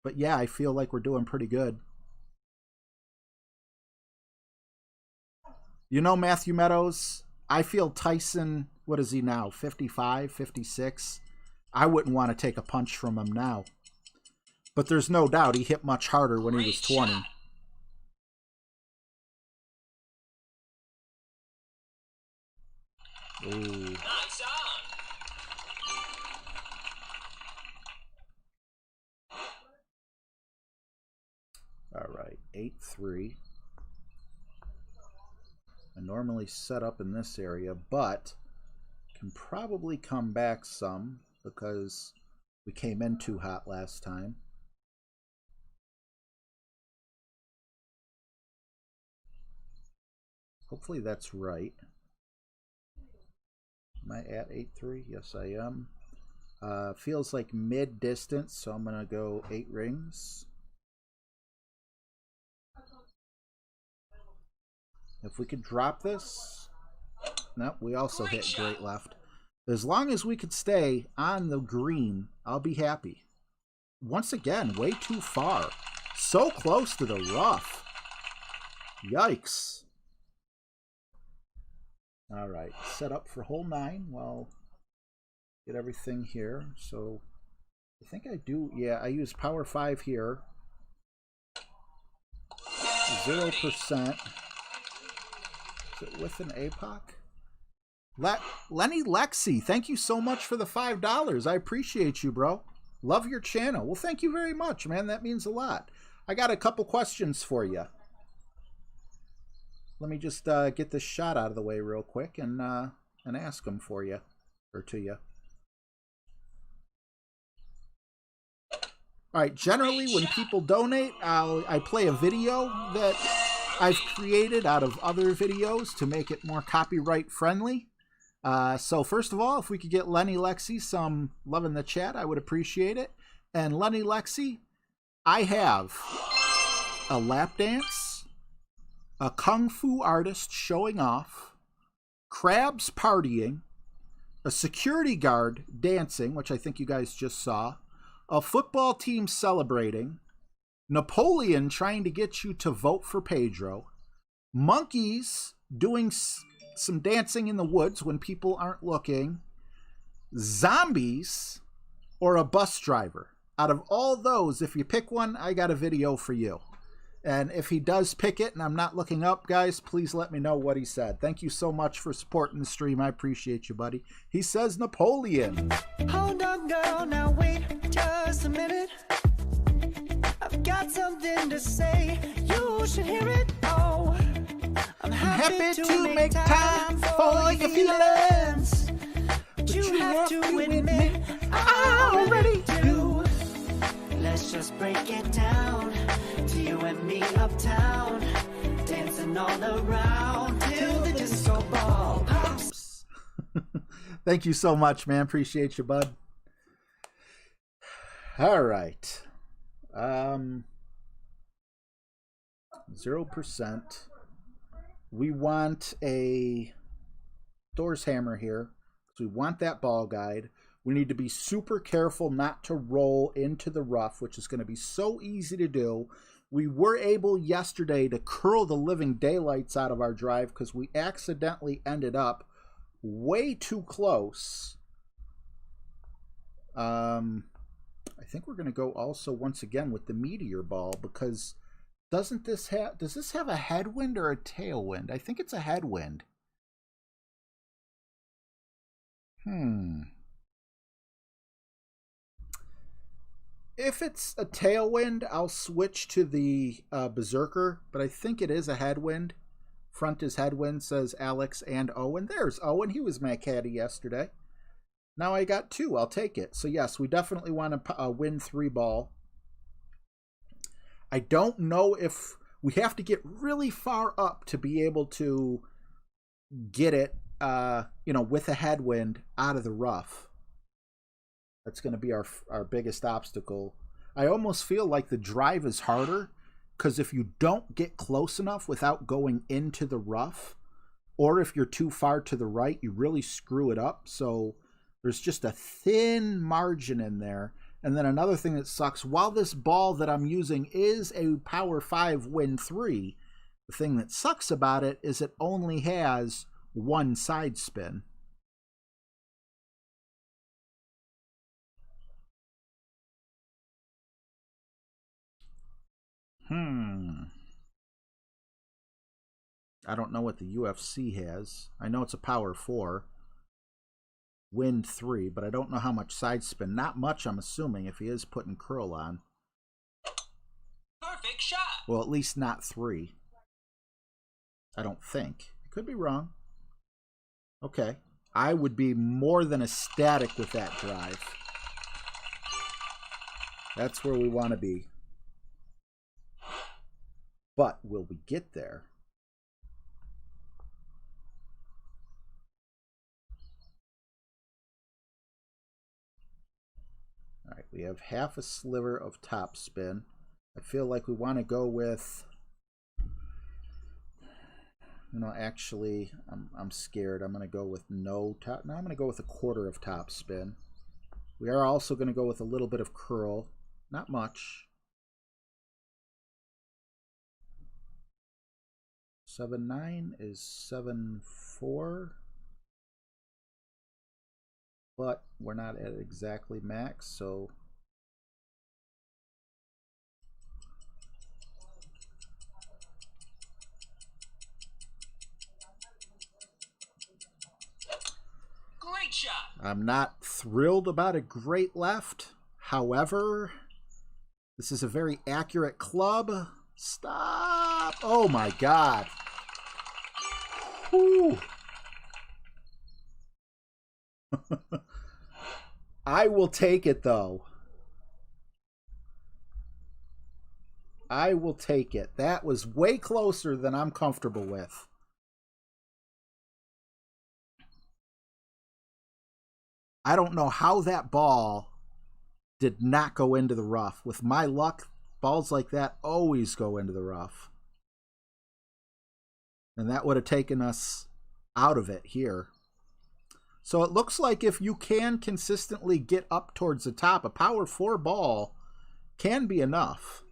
Speaker 5: But yeah, I feel like we're doing pretty good. You know, Matthew Meadows, I feel Tyson, what is he now, 55, 56? I wouldn't want to take a punch from him now. But there's no doubt he hit much harder when he was 20.
Speaker 6: Shot.
Speaker 5: Ooh.
Speaker 6: Nice on.
Speaker 5: All right, 8-3. I normally set up in this area, but can probably come back some because we came in too hot last time. Hopefully that's right. Am I at 8-3? Yes, I am. Feels like mid-distance, so I'm going to go 8 rings. If we could drop this. Nope, we also hit great left. As long as we could stay on the green, I'll be happy. Once again, way too far. So close to the rough. Yikes. All right, set up for hole 9. Well, get everything here. So I think I do. Yeah, I use power 5 here. 0%. Is it with an APOC? Lenny Lexi, thank you so much for the $5. I appreciate you, bro. Love your channel. Well, thank you very much, man. That means a lot. I got a couple questions for you. Let me just get this shot out of the way real quick and ask them for you, or to you. All right, generally when people donate, I play a video that I've created out of other videos to make it more copyright friendly. So first of all, if we could get Lenny Lexi some love in the chat, I would appreciate it. And Lenny Lexi, I have a lap dance, a kung fu artist showing off, crabs partying, a security guard dancing, which I think you guys just saw, a football team celebrating, Napoleon trying to get you to vote for Pedro, monkeys doing some dancing in the woods when people aren't looking, zombies, or a bus driver. out of all those, if you pick one, I got a video for you. And if he does pick it and I'm not looking up, guys, please let me know what he said. Thank you so much for supporting the stream. I appreciate you, buddy. He says Napoleon.
Speaker 7: Hold on, girl, now wait just a minute. I've got something to say. You should hear it. Oh, I'm happy to make time for your feelings. But you have to admit, I already do. Let's just break it down to you and me uptown, dancing all around till the disco ball pops.
Speaker 5: Thank you so much, man. Appreciate you, bud. All right. 0%. We want a Thor's hammer here. So we want that ball guide. We need to be super careful not to roll into the rough, which is going to be so easy to do. We were able yesterday to curl the living daylights out of our drive because we accidentally ended up way too close. I think we're going to go also once again with the meteor ball because does this have a headwind or a tailwind? I think it's a headwind. If it's a tailwind, I'll switch to the Berserker, but I think it is a headwind. Front is headwind, says Alex and Owen. There's Owen. He was my caddy yesterday. Now I got 2. I'll take it. So yes, we definitely want to win 3 ball. I don't know if we have to get really far up to be able to get it, with a headwind out of the rough. That's going to be our biggest obstacle. I almost feel like the drive is harder because if you don't get close enough without going into the rough, or if you're too far to the right, you really screw it up. So there's just a thin margin in there. And then another thing that sucks, while this ball that I'm using is a Power 5 Win 3, the thing that sucks about it is it only has 1 side spin. I don't know what the UFC has. I know it's a Power 4. Win 3, but I don't know how much side spin. Not much, I'm assuming, if he is putting curl on.
Speaker 6: Perfect shot.
Speaker 5: Well, at least not 3. I don't think. I could be wrong. Okay. I would be more than ecstatic with that drive. That's where we want to be. But will we get there? All right, we have half a sliver of top spin. I feel like we want to go with, actually, I'm scared. I'm going to go with no top. No, I'm going to go with a quarter of top spin. We are also going to go with a little bit of curl. Not much. 7.9 is 7.4. But we're not at exactly max, so
Speaker 6: Great shot.
Speaker 5: I'm not thrilled about a great left. However, this is a very accurate club. Stop! Oh my God. Whew. I will take it, though. I will take it. That was way closer than I'm comfortable with. I don't know how that ball did not go into the rough. With my luck, balls like that always go into the rough. And that would have taken us out of it here. So it looks like if you can consistently get up towards the top, a Power 4 ball can be enough.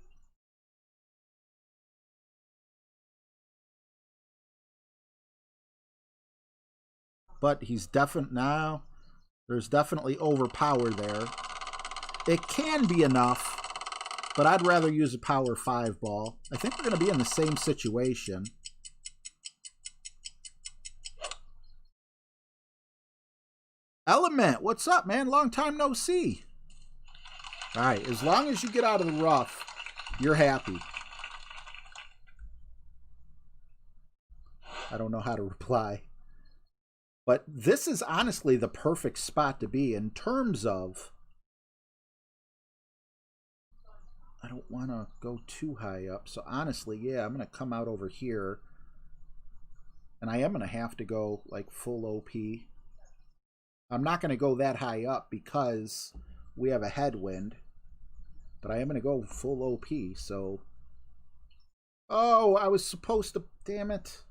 Speaker 5: But he's definitely now. There's definitely overpower there. It can be enough, but I'd rather use a power 5 ball. I think we're going to be in the same situation. Element, what's up, man? Long time no see. All right, as long as you get out of the rough, you're happy. I don't know how to reply. But this is honestly the perfect spot to be in terms of... I don't want to go too high up. So honestly, yeah, I'm going to come out over here. And I am going to have to go like full OP. I'm not going to go that high up because we have a headwind. But I am going to go full OP, so... Oh, I was supposed to... Damn it.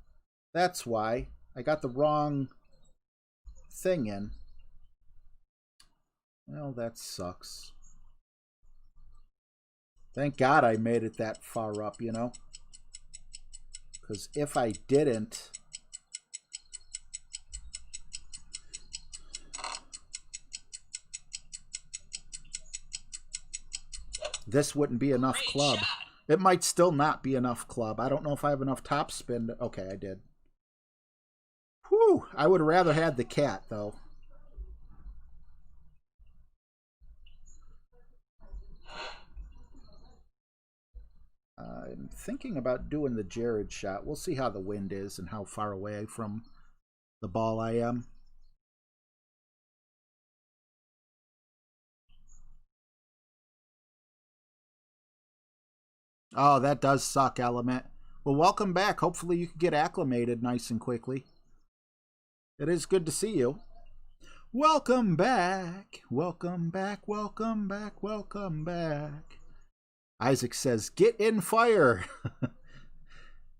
Speaker 5: That's why. I got the wrong thing in. Well, that sucks. Thank God I made it that far up, you know? Because if I didn't... this wouldn't be enough club. It might still not be enough club. I don't know if I have enough top spin. Okay, I did. Whew, I would have rather had the cat, though. I'm thinking about doing the Jared shot. We'll see how the wind is and how far away from the ball I am. Oh, that does suck, Element. Well, welcome back. Hopefully you can get acclimated nice and quickly. It is good to see you. Welcome back. Welcome back. Welcome back. Welcome back. Isaac says, get in fire.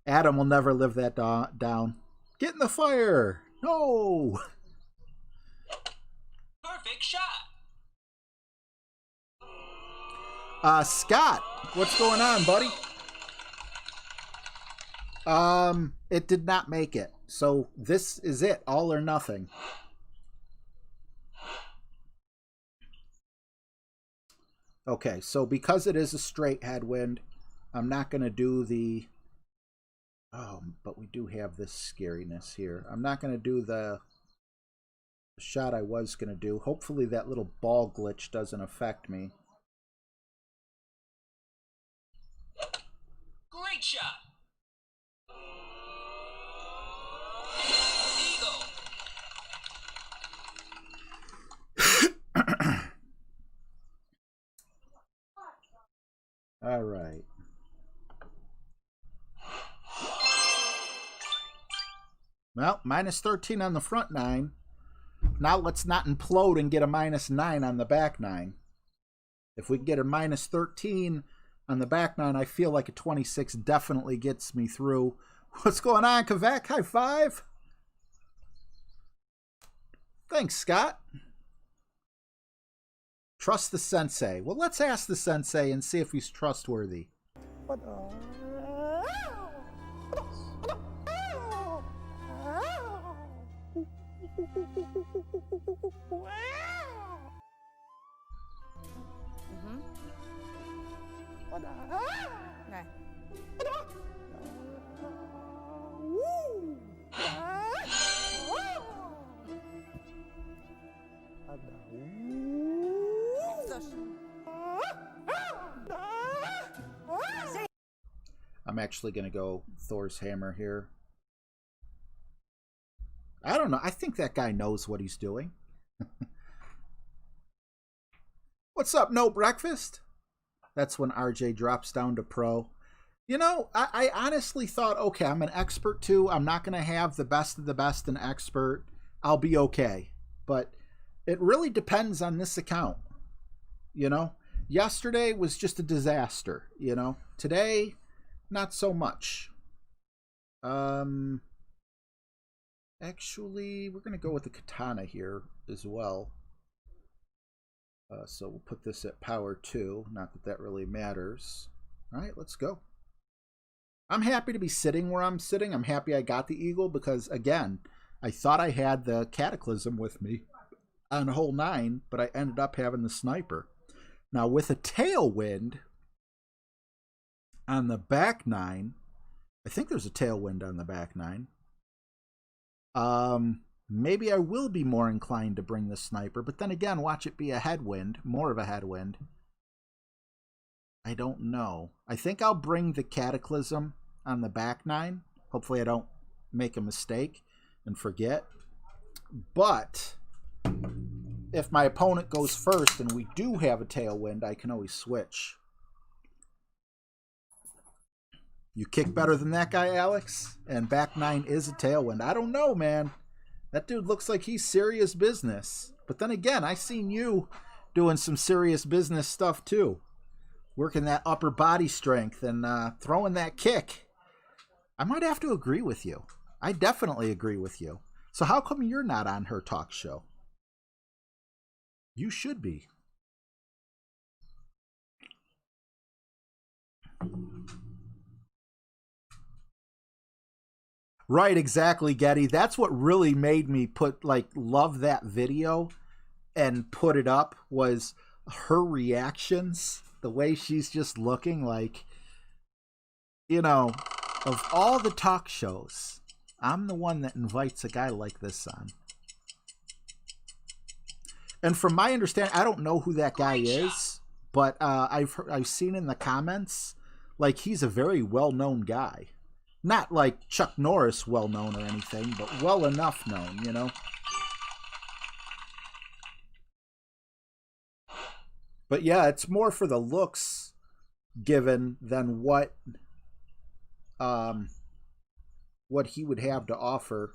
Speaker 5: Adam will never live that down. Get in the fire. No.
Speaker 6: Perfect shot.
Speaker 5: Scott, what's going on, buddy? It did not make it. So this is it, all or nothing. Okay, so because it is a straight headwind, I'm not going to do the... Oh, but we do have this scariness here. I'm not going to do the shot I was going to do. Hopefully that little ball glitch doesn't affect me.
Speaker 6: Great shot.
Speaker 5: All right. Well, minus 13 on the front 9. Now let's not implode and get a minus 9 on the back 9. If we can get a minus 13 on the back 9, I feel like a 26 definitely gets me through. What's going on, Kavak? High five. Thanks, Scott. Trust the sensei. Well, let's ask the sensei and see if he's trustworthy. I'm actually going to go Thor's hammer here. I don't know. I think that guy knows what he's doing. What's up, no breakfast? That's when RJ drops down to pro. You know, I honestly thought, okay, I'm an expert too. I'm not going to have the best of the best in expert. I'll be okay. But it really depends on this account. You know, yesterday was just a disaster. You know, today, not so much. Actually, we're going to go with the katana here as well. So we'll put this at power 2. Not that that really matters. All right, let's go. I'm happy to be sitting where I'm sitting. I'm happy I got the eagle because, again, I thought I had the Cataclysm with me on hole 9, but I ended up having the sniper. Now, with a tailwind on the back 9, I think there's a tailwind on the back 9. Maybe I will be more inclined to bring the sniper, but then again, watch it be a headwind, more of a headwind. I don't know. I think I'll bring the Cataclysm on the back 9. Hopefully I don't make a mistake and forget. But if my opponent goes first and we do have a tailwind, I can always switch. You kick better than that guy, Alex? And back 9 is a tailwind. I don't know, man. That dude looks like he's serious business. But then again, I seen you doing some serious business stuff too. Working that upper body strength and throwing that kick. I might have to agree with you. I definitely agree with you. So how come you're not on her talk show? You should be. Right, exactly, Getty. That's what really made me love that video and put it up, was her reactions. The way she's just looking like, you know, of all the talk shows, I'm the one that invites a guy like this on. And from my understanding, I don't know who that guy is, but I've seen in the comments, like, he's a very well-known guy. Not like Chuck Norris well-known or anything, but well enough known, you know? But yeah, it's more for the looks given than what he would have to offer.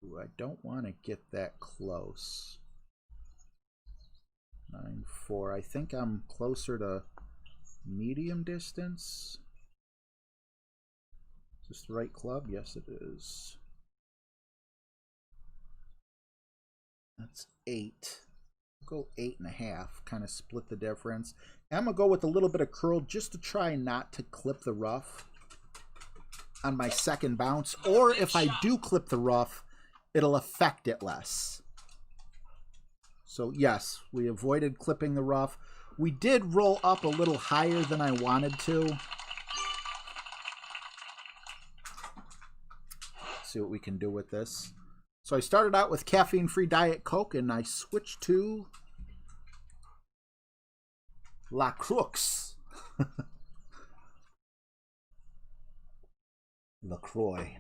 Speaker 5: Ooh, I don't want to get that close. 9-4. I think I'm closer to medium distance. Is this the right club? Yes, it is. That's 8. Go 8.5. Kind of split the difference. I'm going to go with a little bit of curl just to try not to clip the rough on my second bounce. Or if I do clip the rough, it'll affect it less. So yes, we avoided clipping the rough. We did roll up a little higher than I wanted to. Let's see what we can do with this. So I started out with caffeine-free Diet Coke, and I switched to La Crux. LaCroix.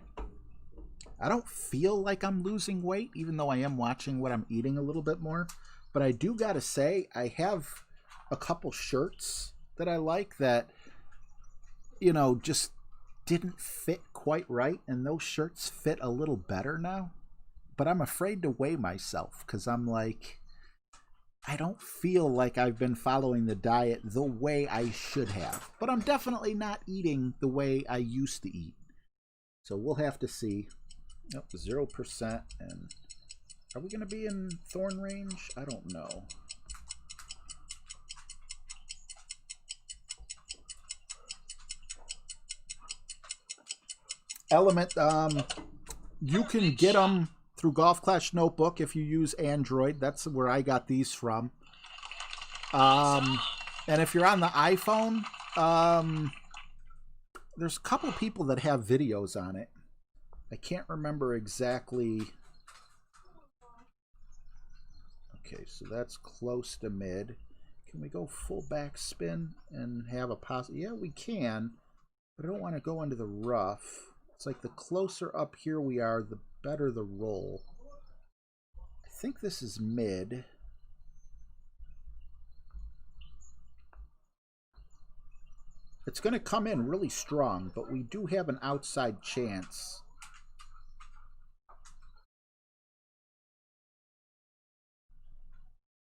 Speaker 5: I don't feel like I'm losing weight, even though I am watching what I'm eating a little bit more. But I do got to say, I have a couple shirts that I like that, you know, just didn't fit quite right. And those shirts fit a little better now. But I'm afraid to weigh myself because I'm like, I don't feel like I've been following the diet the way I should have. But I'm definitely not eating the way I used to eat. So we'll have to see. Nope, 0%. And are we going to be in thorn range? I don't know. Element, you can get them through Golf Clash Notebook if you use Android. That's where I got these from. And if you're on the iPhone, there's a couple people that have videos on it. I can't remember exactly. Okay, so that's close to mid. Can we go full backspin and have a yeah, we can. But I don't want to go into the rough. It's like the closer up here we are, the better the roll. I think this is mid. It's going to come in really strong, but we do have an outside chance.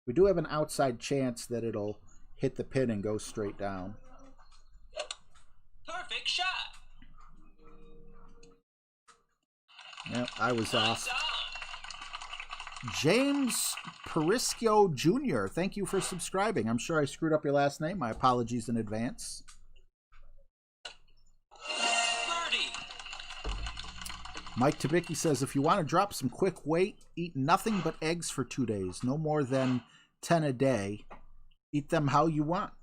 Speaker 5: We do have an outside chance that it'll hit the pin and go straight down.
Speaker 6: Perfect shot.
Speaker 5: Yep, I was off. James Periscio Jr., thank you for subscribing. I'm sure I screwed up your last name. My apologies in advance.
Speaker 6: Birdie.
Speaker 5: Mike Tabicki says, if you want to drop some quick weight, eat nothing but eggs for 2 days. No more than 10 a day. Eat them how you want.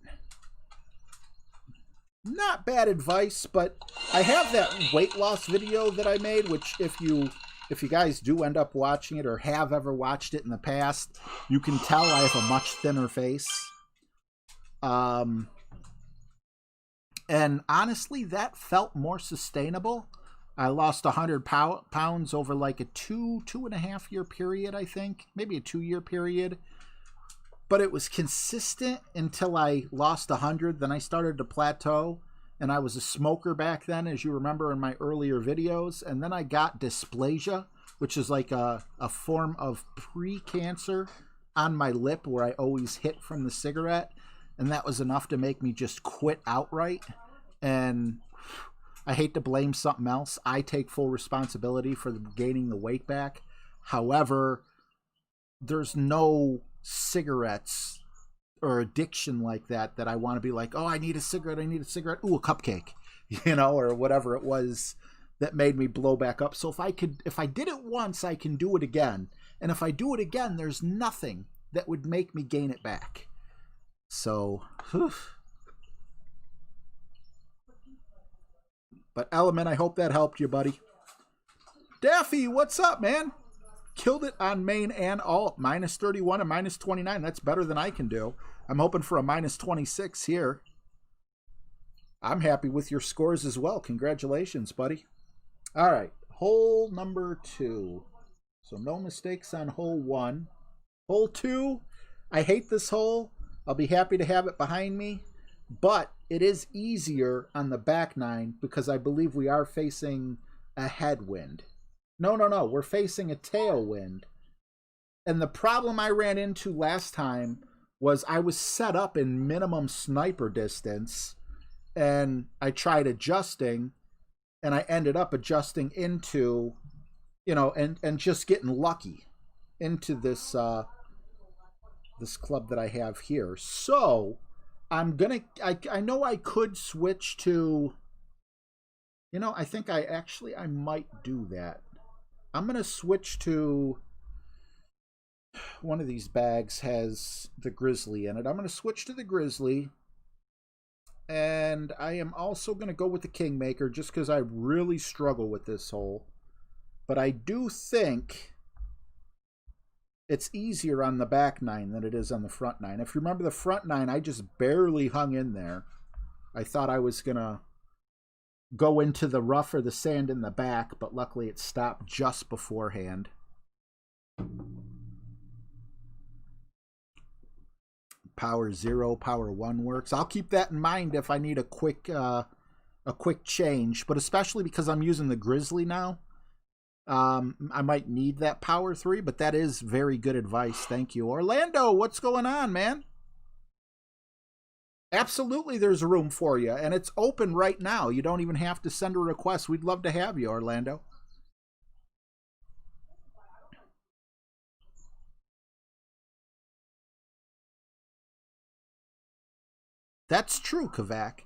Speaker 5: Not bad advice, but I have that weight loss video that I made, which if you guys do end up watching it or have ever watched it in the past, you can tell I have a much thinner face. And honestly, that felt more sustainable. I lost 100 pounds over like a 2.5 year period, I think. Maybe a 2-year period. But it was consistent until I lost 100. Then I started to plateau. And I was a smoker back then, as you remember in my earlier videos. And then I got dysplasia, which is like a form of pre-cancer on my lip where I always hit from the cigarette. And that was enough to make me just quit outright. And I hate to blame something else. I take full responsibility for gaining the weight back. However, there's no cigarettes or addiction like that I want to be like, oh, I need a cigarette. Ooh, a cupcake, you know, or whatever it was that made me blow back up. So if I did it once, I can do it again. And if I do it again, there's nothing that would make me gain it back. So, whew. But Element, I hope that helped you, buddy. Daffy, what's up, man? Killed it on main and alt. -31 and -29. That's better than I can do. I'm hoping for a -26 here. I'm happy with your scores as well. Congratulations, buddy. All right. Hole number 2. So no mistakes on hole 1. Hole 2. I hate this hole. I'll be happy to have it behind me. But it is easier on the back 9 because I believe we are facing a headwind. No. We're facing a tailwind. And the problem I ran into last time was I was set up in minimum sniper distance. And I tried adjusting. And I ended up adjusting into, you know, and just getting lucky into this this club that I have here. So I'm gonna, I know I could switch to, you know, I think I might do that. I'm gonna switch to, one of these bags has the Grizzly in it. I'm gonna switch to the Grizzly. And I am also gonna go with the Kingmaker just because I really struggle with this hole. But I do think it's easier on the back 9 than it is on the front 9. If you remember the front 9, I just barely hung in there. I thought I was going to go into the rough or the sand in the back, but luckily it stopped just beforehand. Power 0, power 1 works. I'll keep that in mind if I need a quick change, but especially because I'm using the Grizzly now. I might need that power 3, but that is very good advice. Thank you. Orlando, what's going on, man? Absolutely, there's room for you, and it's open right now. You don't even have to send a request. We'd love to have you, Orlando. That's true, Kavak.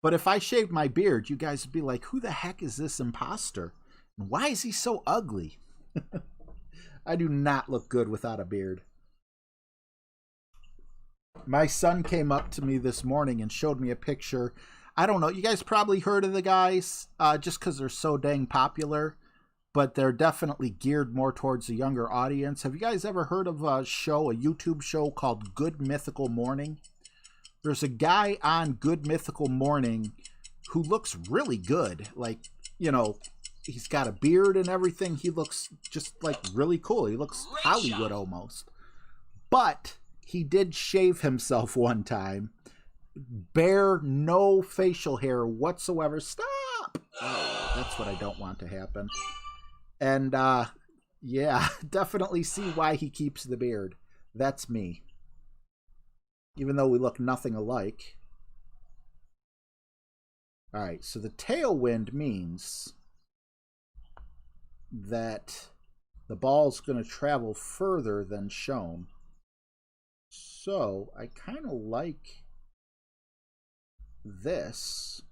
Speaker 5: But if I shaved my beard, you guys would be like, who the heck is this imposter? Why is he so ugly? I do not look good without a beard. My son came up to me this morning and showed me a picture. I don't know. You guys probably heard of the guys just because they're so dang popular. But they're definitely geared more towards a younger audience. Have you guys ever heard of a YouTube show called Good Mythical Morning? There's a guy on Good Mythical Morning who looks really good. Like, you know, he's got a beard and everything. He looks just like really cool. He looks Hollywood almost. But he did shave himself one time. Bare, no facial hair whatsoever. Stop! Oh, that's what I don't want to happen. And yeah, definitely see why he keeps the beard. That's me. Even though we look nothing alike. Alright, so the tailwind means that the ball's going to travel further than shown. So I kind of like this.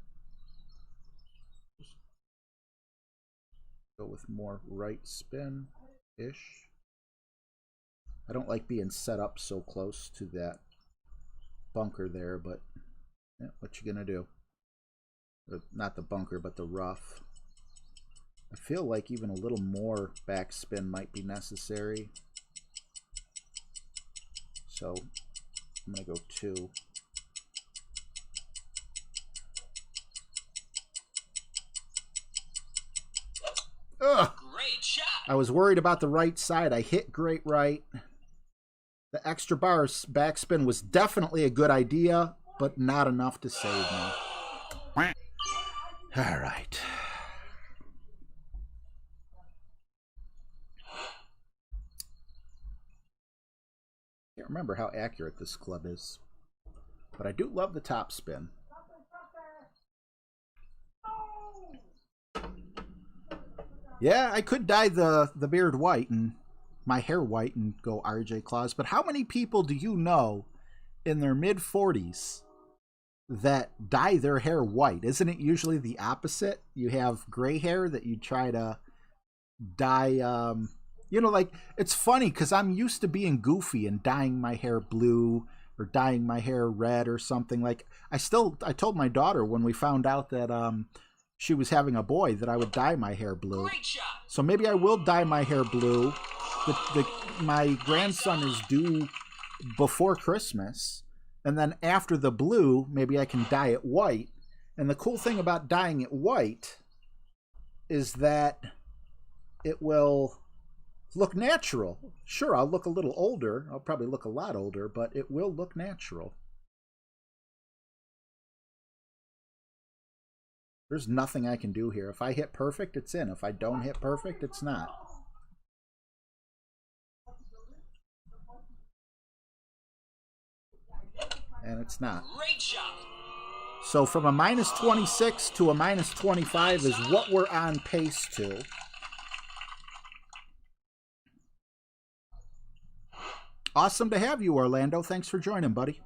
Speaker 5: Go with more right spin-ish. I don't like being set up so close to that bunker there, but yeah, what you gonna do? Or not the bunker, but the rough. I feel like even a little more backspin might be necessary. So I'm gonna go 2. Ugh!
Speaker 6: Great shot.
Speaker 5: I was worried about the right side. I hit great right. The extra bar backspin was definitely a good idea, but not enough to save me. All right. Can't remember how accurate this club is, but I do love the top spin. Yeah, I could dye the beard white and my hair white and go RJ Claus, but how many people do you know in their mid-40s that dye their hair white? Isn't it usually the opposite? You have gray hair that you try to dye, you know, like, it's funny because I'm used to being goofy and dyeing my hair blue or dyeing my hair red or something. Like, I told my daughter when we found out that she was having a boy that I would dye my hair blue.
Speaker 6: Great shot.
Speaker 5: So maybe I will dye my hair blue. My grandson is due before Christmas. And then after the blue, maybe I can dye it white. And the cool thing about dyeing it white is that it will look natural. Sure, I'll look a little older. I'll probably look a lot older, but it will look natural. There's nothing I can do here. If I hit perfect, it's in. If I don't hit perfect, it's not. And it's not.
Speaker 6: Great shot.
Speaker 5: So from a -26 to a -25 is what we're on pace to. Awesome to have you, Orlando. Thanks for joining, buddy.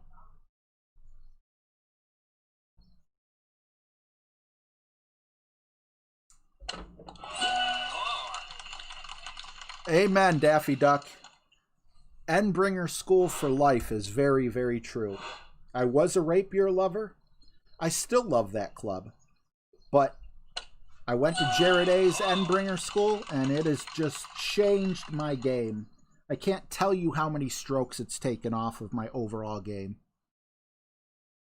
Speaker 5: Amen, Daffy Duck. Endbringer School for Life is very, very true. I was a rapier lover. I still love that club. But I went to Jared A's Endbringer School, and it has just changed my game. I can't tell you how many strokes it's taken off of my overall game.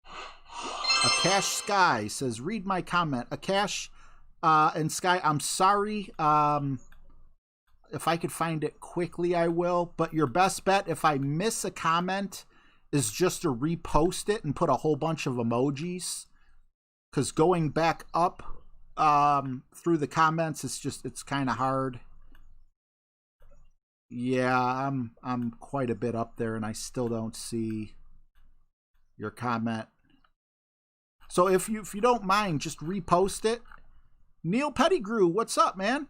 Speaker 5: Akash Sky says, read my comment. Akash and Sky, I'm sorry. If I could find it quickly, I will. But your best bet, if I miss a comment, is just to repost it and put a whole bunch of emojis. Because going back up through the comments, it's kind of hard. Yeah, I'm quite a bit up there, and I still don't see your comment. So if you don't mind, just repost it. Neil Pettigrew, what's up, man?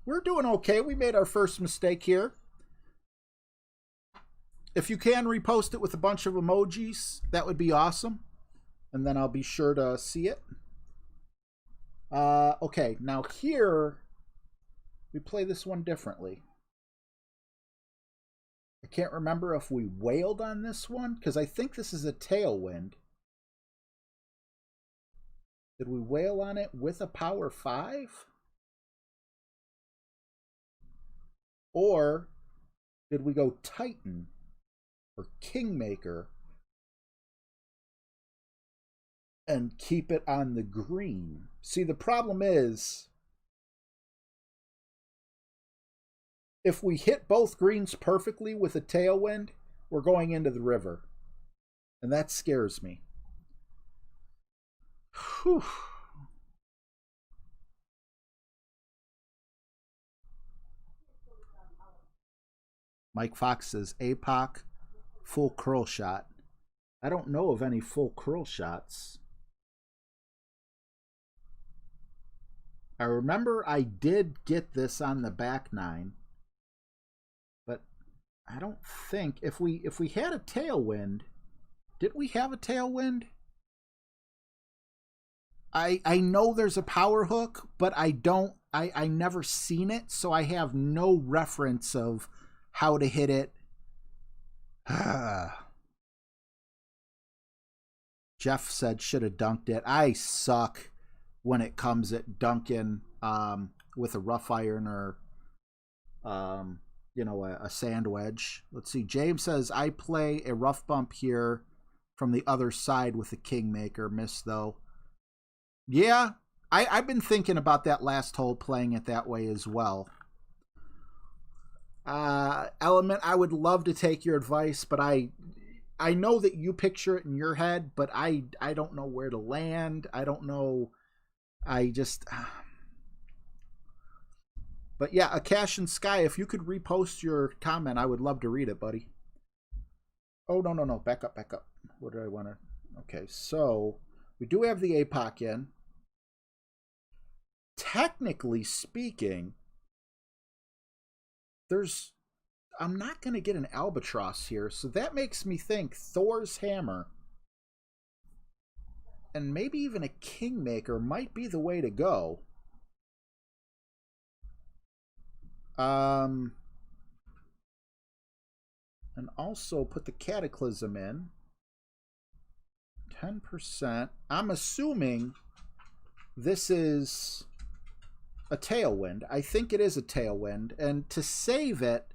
Speaker 5: We're doing okay. We made our first mistake here. If you can repost it with a bunch of emojis, that would be awesome. And then I'll be sure to see it. Okay, now here, we play this one differently. I can't remember if we wailed on this one, because I think this is a tailwind. Did we wail on it with a power 5? Or did we go Titan or Kingmaker and keep it on the green? See, the problem is, if we hit both greens perfectly with a tailwind, we're going into the river. And that scares me. Whew. Mike Fox says, APOC, full curl shot. I don't know of any full curl shots. I remember I did get this on the back nine. But I don't think, if we had a tailwind, did we have a tailwind? I know there's a power hook, but I never seen it, so I have no reference of how to hit it. Jeff said should have dunked it. I suck when it comes at dunking with a rough iron or a sand wedge. Let's see. James says I play a rough bump here from the other side with the Kingmaker. Miss though. Yeah, I've been thinking about that last hole, playing it that way as well. Element, I would love to take your advice, but I know that you picture it in your head, but I don't know where to land. I don't know. But yeah, Akash and Sky, if you could repost your comment, I would love to read it, buddy. Oh, no. Back up. What do I want to... Okay, so we do have the APOC in. Technically speaking, I'm not going to get an Albatross here, so that makes me think Thor's Hammer and maybe even a Kingmaker might be the way to go. And also put the Cataclysm in. 10%. I'm assuming this is a Tailwind. I think it is a Tailwind. And to save it,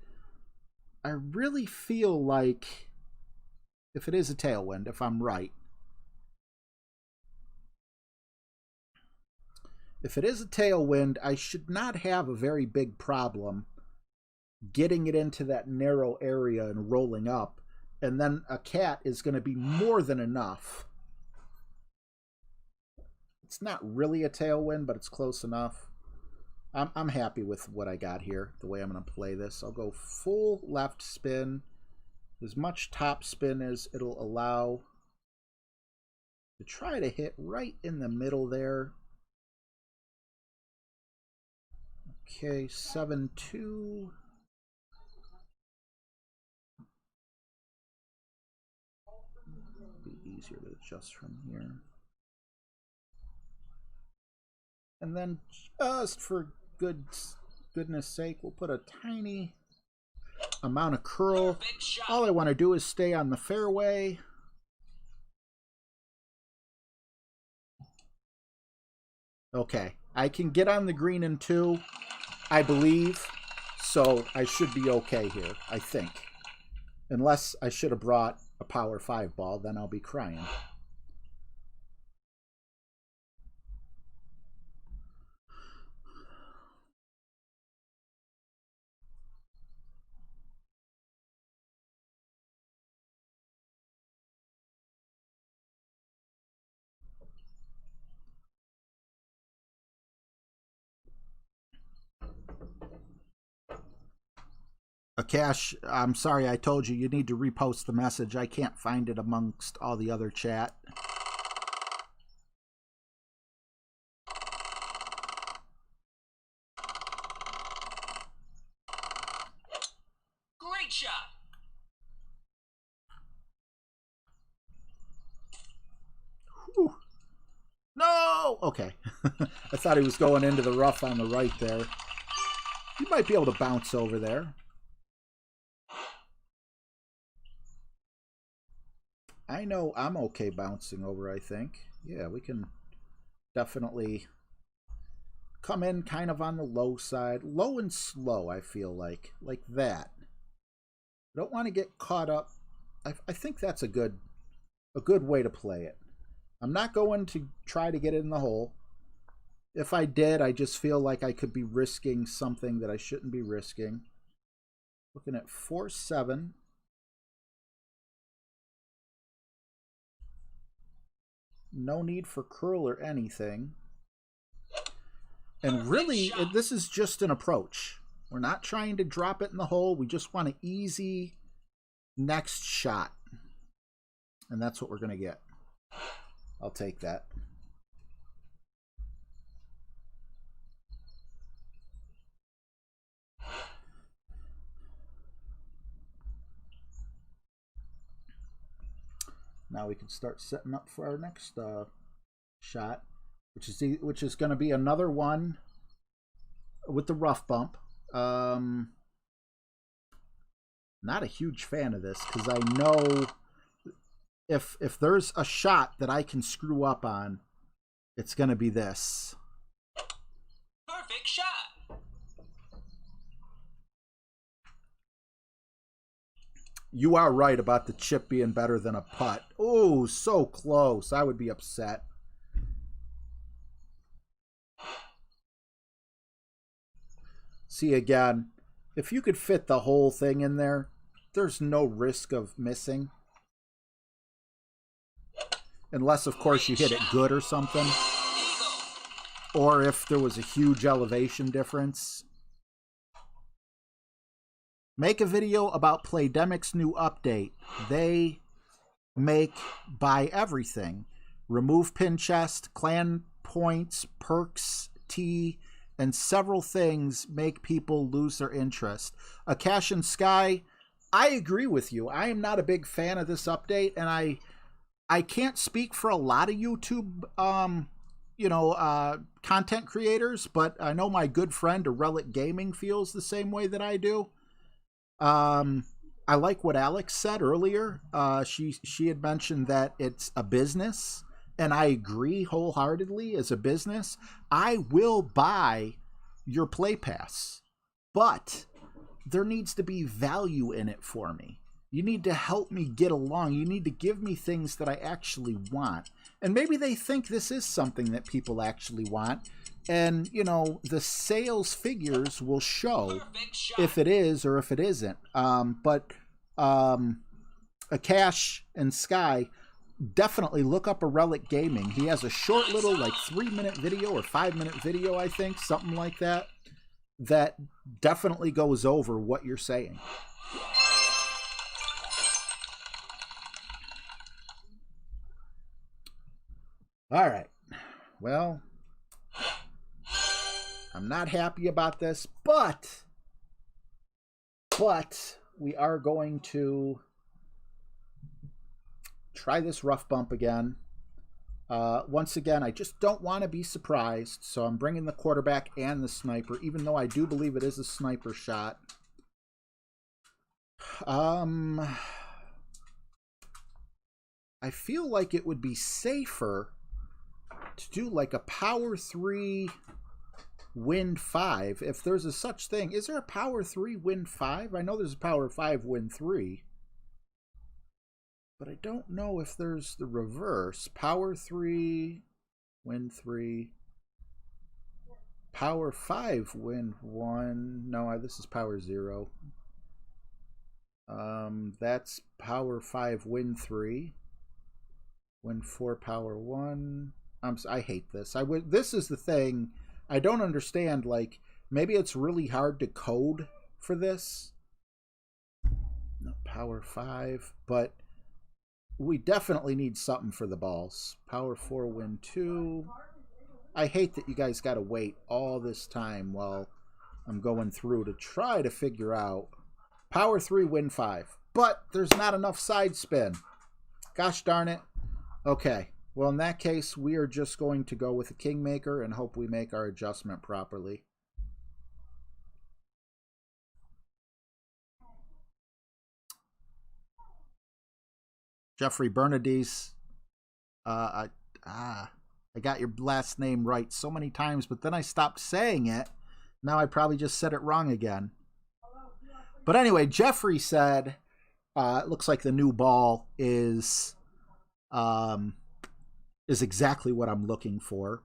Speaker 5: I really feel like if it is a Tailwind, if I'm right. If it is a Tailwind, I should not have a very big problem getting it into that narrow area and rolling up. And then a cat is going to be more than enough. It's not really a Tailwind, but it's close enough. I'm happy with what I got here, the way I'm going to play this. I'll go full left spin, as much top spin as it'll allow, to try to hit right in the middle there. Okay, 7-2. Be easier to adjust from here. And then just for goodness sake, we'll put a tiny amount of curl. All I want to do is stay on the fairway. Okay, I can get on the green in 2, I believe, so I should be okay here, I think. Unless I should have brought a power 5 ball, then I'll be crying. Akash, I'm sorry I told you you need to repost the message. I can't find it amongst all the other chat.
Speaker 6: Great shot.
Speaker 5: Whew. No! Okay. I thought he was going into the rough on the right there. You might be able to bounce over there. I know I'm okay bouncing over, I think. Yeah, we can definitely come in kind of on the low side. Low and slow, I feel like. Like that. I don't want to get caught up. I think that's a good way to play it. I'm not going to try to get it in the hole. If I did, I just feel like I could be risking something that I shouldn't be risking. Looking at 4-7. No need for curl or anything. And really, this is just an approach. We're not trying to drop it in the hole. We just want an easy next shot. And that's what we're going to get. I'll take that. Now we can start setting up for our next shot. which is going to be another one with the rough bump. Not a huge fan of this because I know if there's a shot that I can screw up on, it's going to be this.
Speaker 6: Perfect shot.
Speaker 5: You are right about the chip being better than a putt. Oh, so close. I would be upset. See, again, if you could fit the whole thing in there, there's no risk of missing. Unless, of course, you hit it good or something. Or if there was a huge elevation difference. Make a video about Playdemic's new update. They buy everything. Remove pin chest, clan points, perks, tea, and several things make people lose their interest. Akash and Sky, I agree with you. I am not a big fan of this update, and I can't speak for a lot of YouTube content creators, but I know my good friend Relic Gaming feels the same way that I do. I like what Alex said earlier. She had mentioned that it's a business, and I agree wholeheartedly. As a business, I will buy your Play Pass, but there needs to be value in it for me. You need to help me get along. You need to give me things that I actually want. And maybe they think this is something that people actually want. And, you know, the sales figures will show if it is or if it isn't. But Akash and Sky, definitely look up a Relic Gaming. He has a short little, like, 3-minute video or 5-minute video, I think, something like that, that definitely goes over what you're saying. All right. Well, I'm not happy about this, but we are going to try this rough bump again. Once again, I just don't want to be surprised, so I'm bringing the quarterback and the sniper, even though I do believe it is a sniper shot. I feel like it would be safer to do like a power 3 win 5 if there's a such thing. Is there a power 3 win 5? I know there's a power 5 win 3, but I don't know if there's the reverse. Power 3 win 3, power 5 win 1. No, this is power 0. That's power 5 win 3, win 4 power 1. I hate this. This is the thing. I don't understand. Like, maybe it's really hard to code for this. No, power 5. But we definitely need something for the balls. Power 4 win 2. I hate that you guys got to wait all this time while I'm going through to try to figure out. Power 3 win 5. But there's not enough side spin. Gosh darn it. Okay. Well, in that case, we are just going to go with the Kingmaker and hope we make our adjustment properly. Jeffrey Bernadise. I got your last name right so many times, but then I stopped saying it. Now I probably just said it wrong again. But anyway, Jeffrey said, it looks like the new ball is exactly what I'm looking for.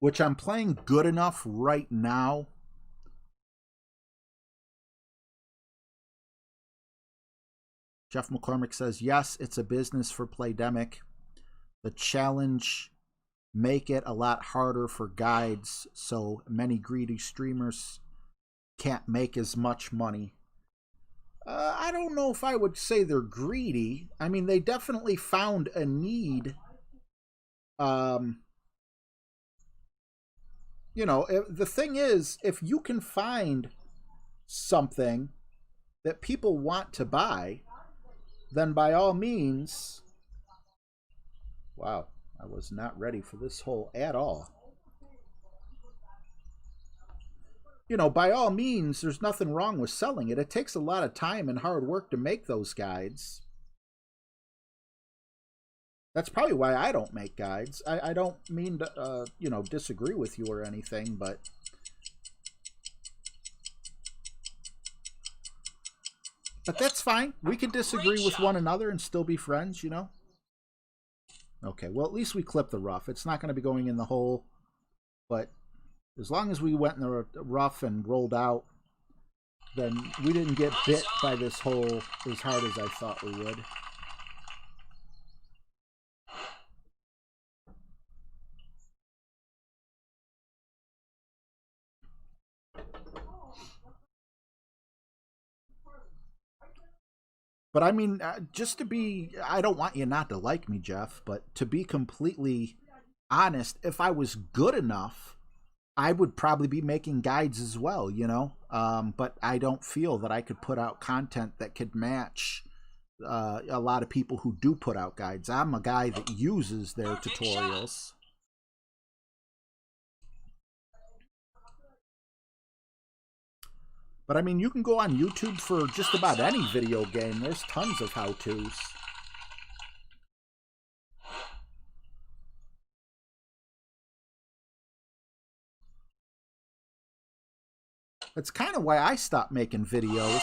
Speaker 5: Which I'm playing good enough right now. Jeff McCormick says, yes, it's a business for Playdemic. The challenge make it a lot harder for guides, so many greedy streamers can't make as much money. I don't know if I would say they're greedy. I mean, they definitely found a need. You know, the thing is, if you can find something that people want to buy, then by all means... Wow, I was not ready for this hole at all. You know, by all means, there's nothing wrong with selling it. It takes a lot of time and hard work to make those guides. That's probably why I don't make guides. I don't mean to, you know, disagree with you or anything, but... But that's fine. We can disagree with one another and still be friends, you know? Okay, well, at least we clipped the rough. It's not going to be going in the hole, but as long as we went in the rough and rolled out, then we didn't get bit by this hole as hard as I thought we would. But I mean, just to be, I don't want you not to like me, Jeff, but to be completely honest, if I was good enough, I would probably be making guides as well, you know? But I don't feel that I could put out content that could match a lot of people who do put out guides. I'm a guy that uses their tutorials. But I mean, you can go on YouTube for just about any video game. There's tons of how-tos. That's kind of why I stopped making videos.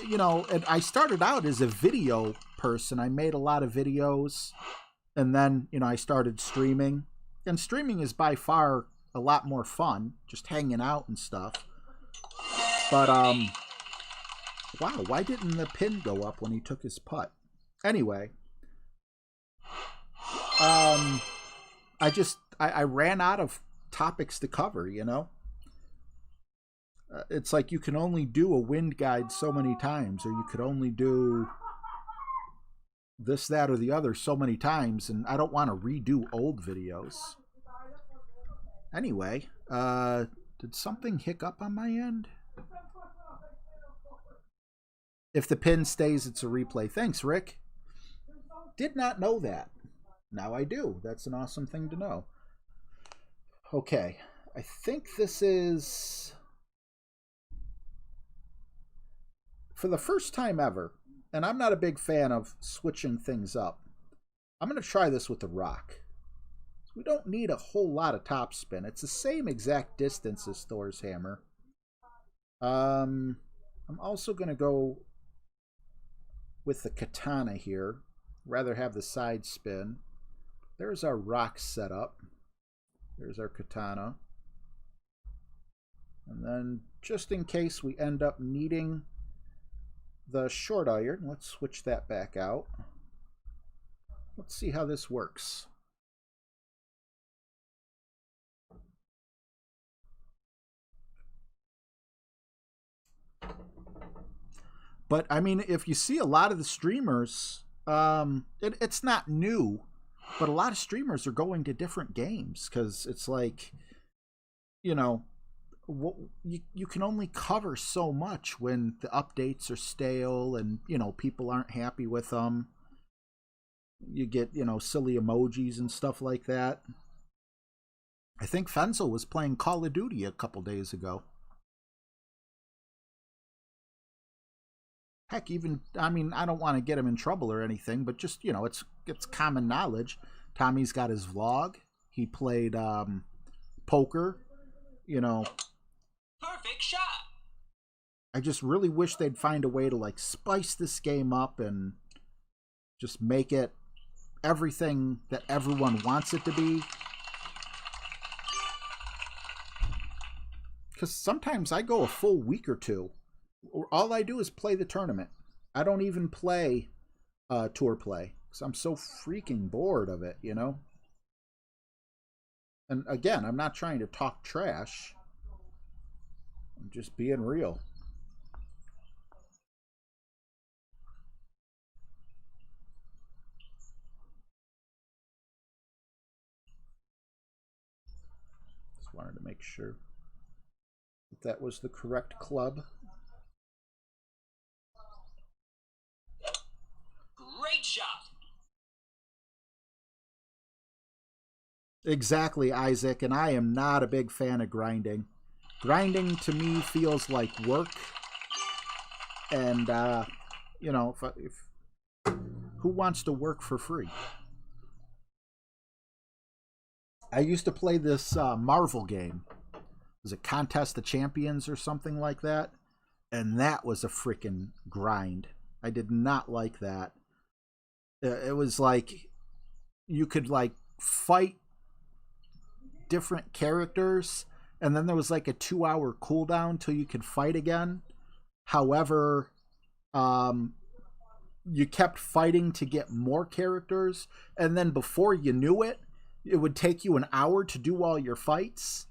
Speaker 5: You know, and I started out as a video person. I made a lot of videos. And then, you know, I started streaming. And streaming is by far a lot more fun. Just hanging out and stuff. But, wow, why didn't the pin go up when he took his putt? Anyway, I ran out of topics to cover, you know? It's like you can only do a wind guide so many times, or you could only do this, that, or the other so many times, and I don't want to redo old videos. Anyway, did something hiccup on my end? If the pin stays, it's a replay. Thanks, Rick. Did not know that. Now I do. That's an awesome thing to know. Okay. I think this is... For the first time ever, and I'm not a big fan of switching things up, I'm going to try this with the rock. We don't need a whole lot of topspin. It's the same exact distance as Thor's hammer. I'm also going to go with the katana here. Rather have the side spin. There's our rock setup. There's our katana. And then just in case we end up needing the short iron, let's switch that back out. Let's see how this works. But, I mean, if you see a lot of the streamers, it's not new, but a lot of streamers are going to different games because it's like, you know, you can only cover so much when the updates are stale and, you know, people aren't happy with them. You get, you know, silly emojis and stuff like that. I think Fenzel was playing Call of Duty a couple days ago. Heck, even, I mean, I don't want to get him in trouble or anything, but just, you know, it's common knowledge. Tommy's got his vlog. He played poker, you know.
Speaker 6: Perfect shot.
Speaker 5: I just really wish they'd find a way to, like, spice this game up and just make it everything that everyone wants it to be. Because sometimes I go a full week or two. All I do is play the tournament. I don't even play tour play because I'm so freaking bored of it, you know? And again, I'm not trying to talk trash. I'm just being real. Just wanted to make sure that that was the correct club. Exactly, Isaac, and I am not a big fan of grinding. Grinding to me feels like work, and you know, if who wants to work for free? I used to play this Marvel game. Was it Contest of Champions or something like that? And that was a freaking grind. I did not like that. It was like you could like fight different characters, and then there was like a 2-hour cooldown till you could fight again. However, you kept fighting to get more characters, and then before you knew it, it would take you an hour to do all your fights.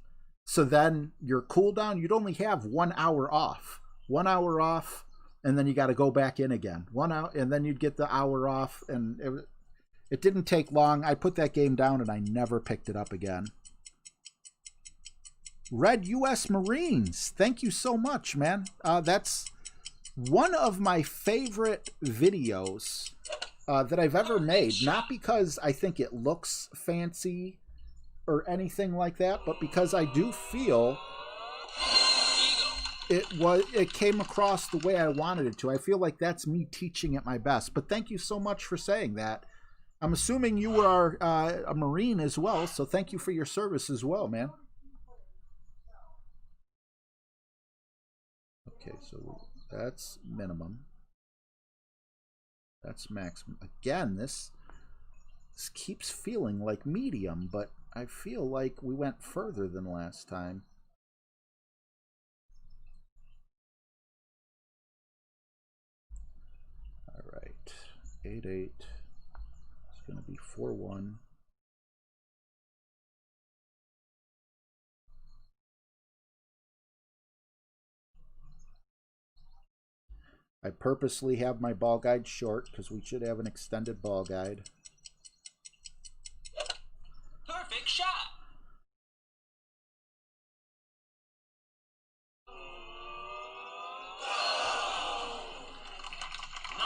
Speaker 5: So then your cooldown, you'd only have 1 hour off. 1 hour off, and then you got to go back in again. 1 hour, and then you'd get the hour off, and it didn't take long. I put that game down, and I never picked it up again. Red U.S. Marines, thank you so much, man. That's one of my favorite videos that I've ever made. Not because I think it looks fancy or anything like that, but because I do feel it came across the way I wanted it to. I feel like that's me teaching at my best. But thank you so much for saying that. I'm assuming you are a Marine as well, so thank you for your service as well, man. Okay, so that's minimum. That's maximum. Again, this keeps feeling like medium, but I feel like we went further than last time. All right, 8-8. It's going to be 4-1. I purposely have my ball guide short because we should have an extended ball guide.
Speaker 6: Perfect shot.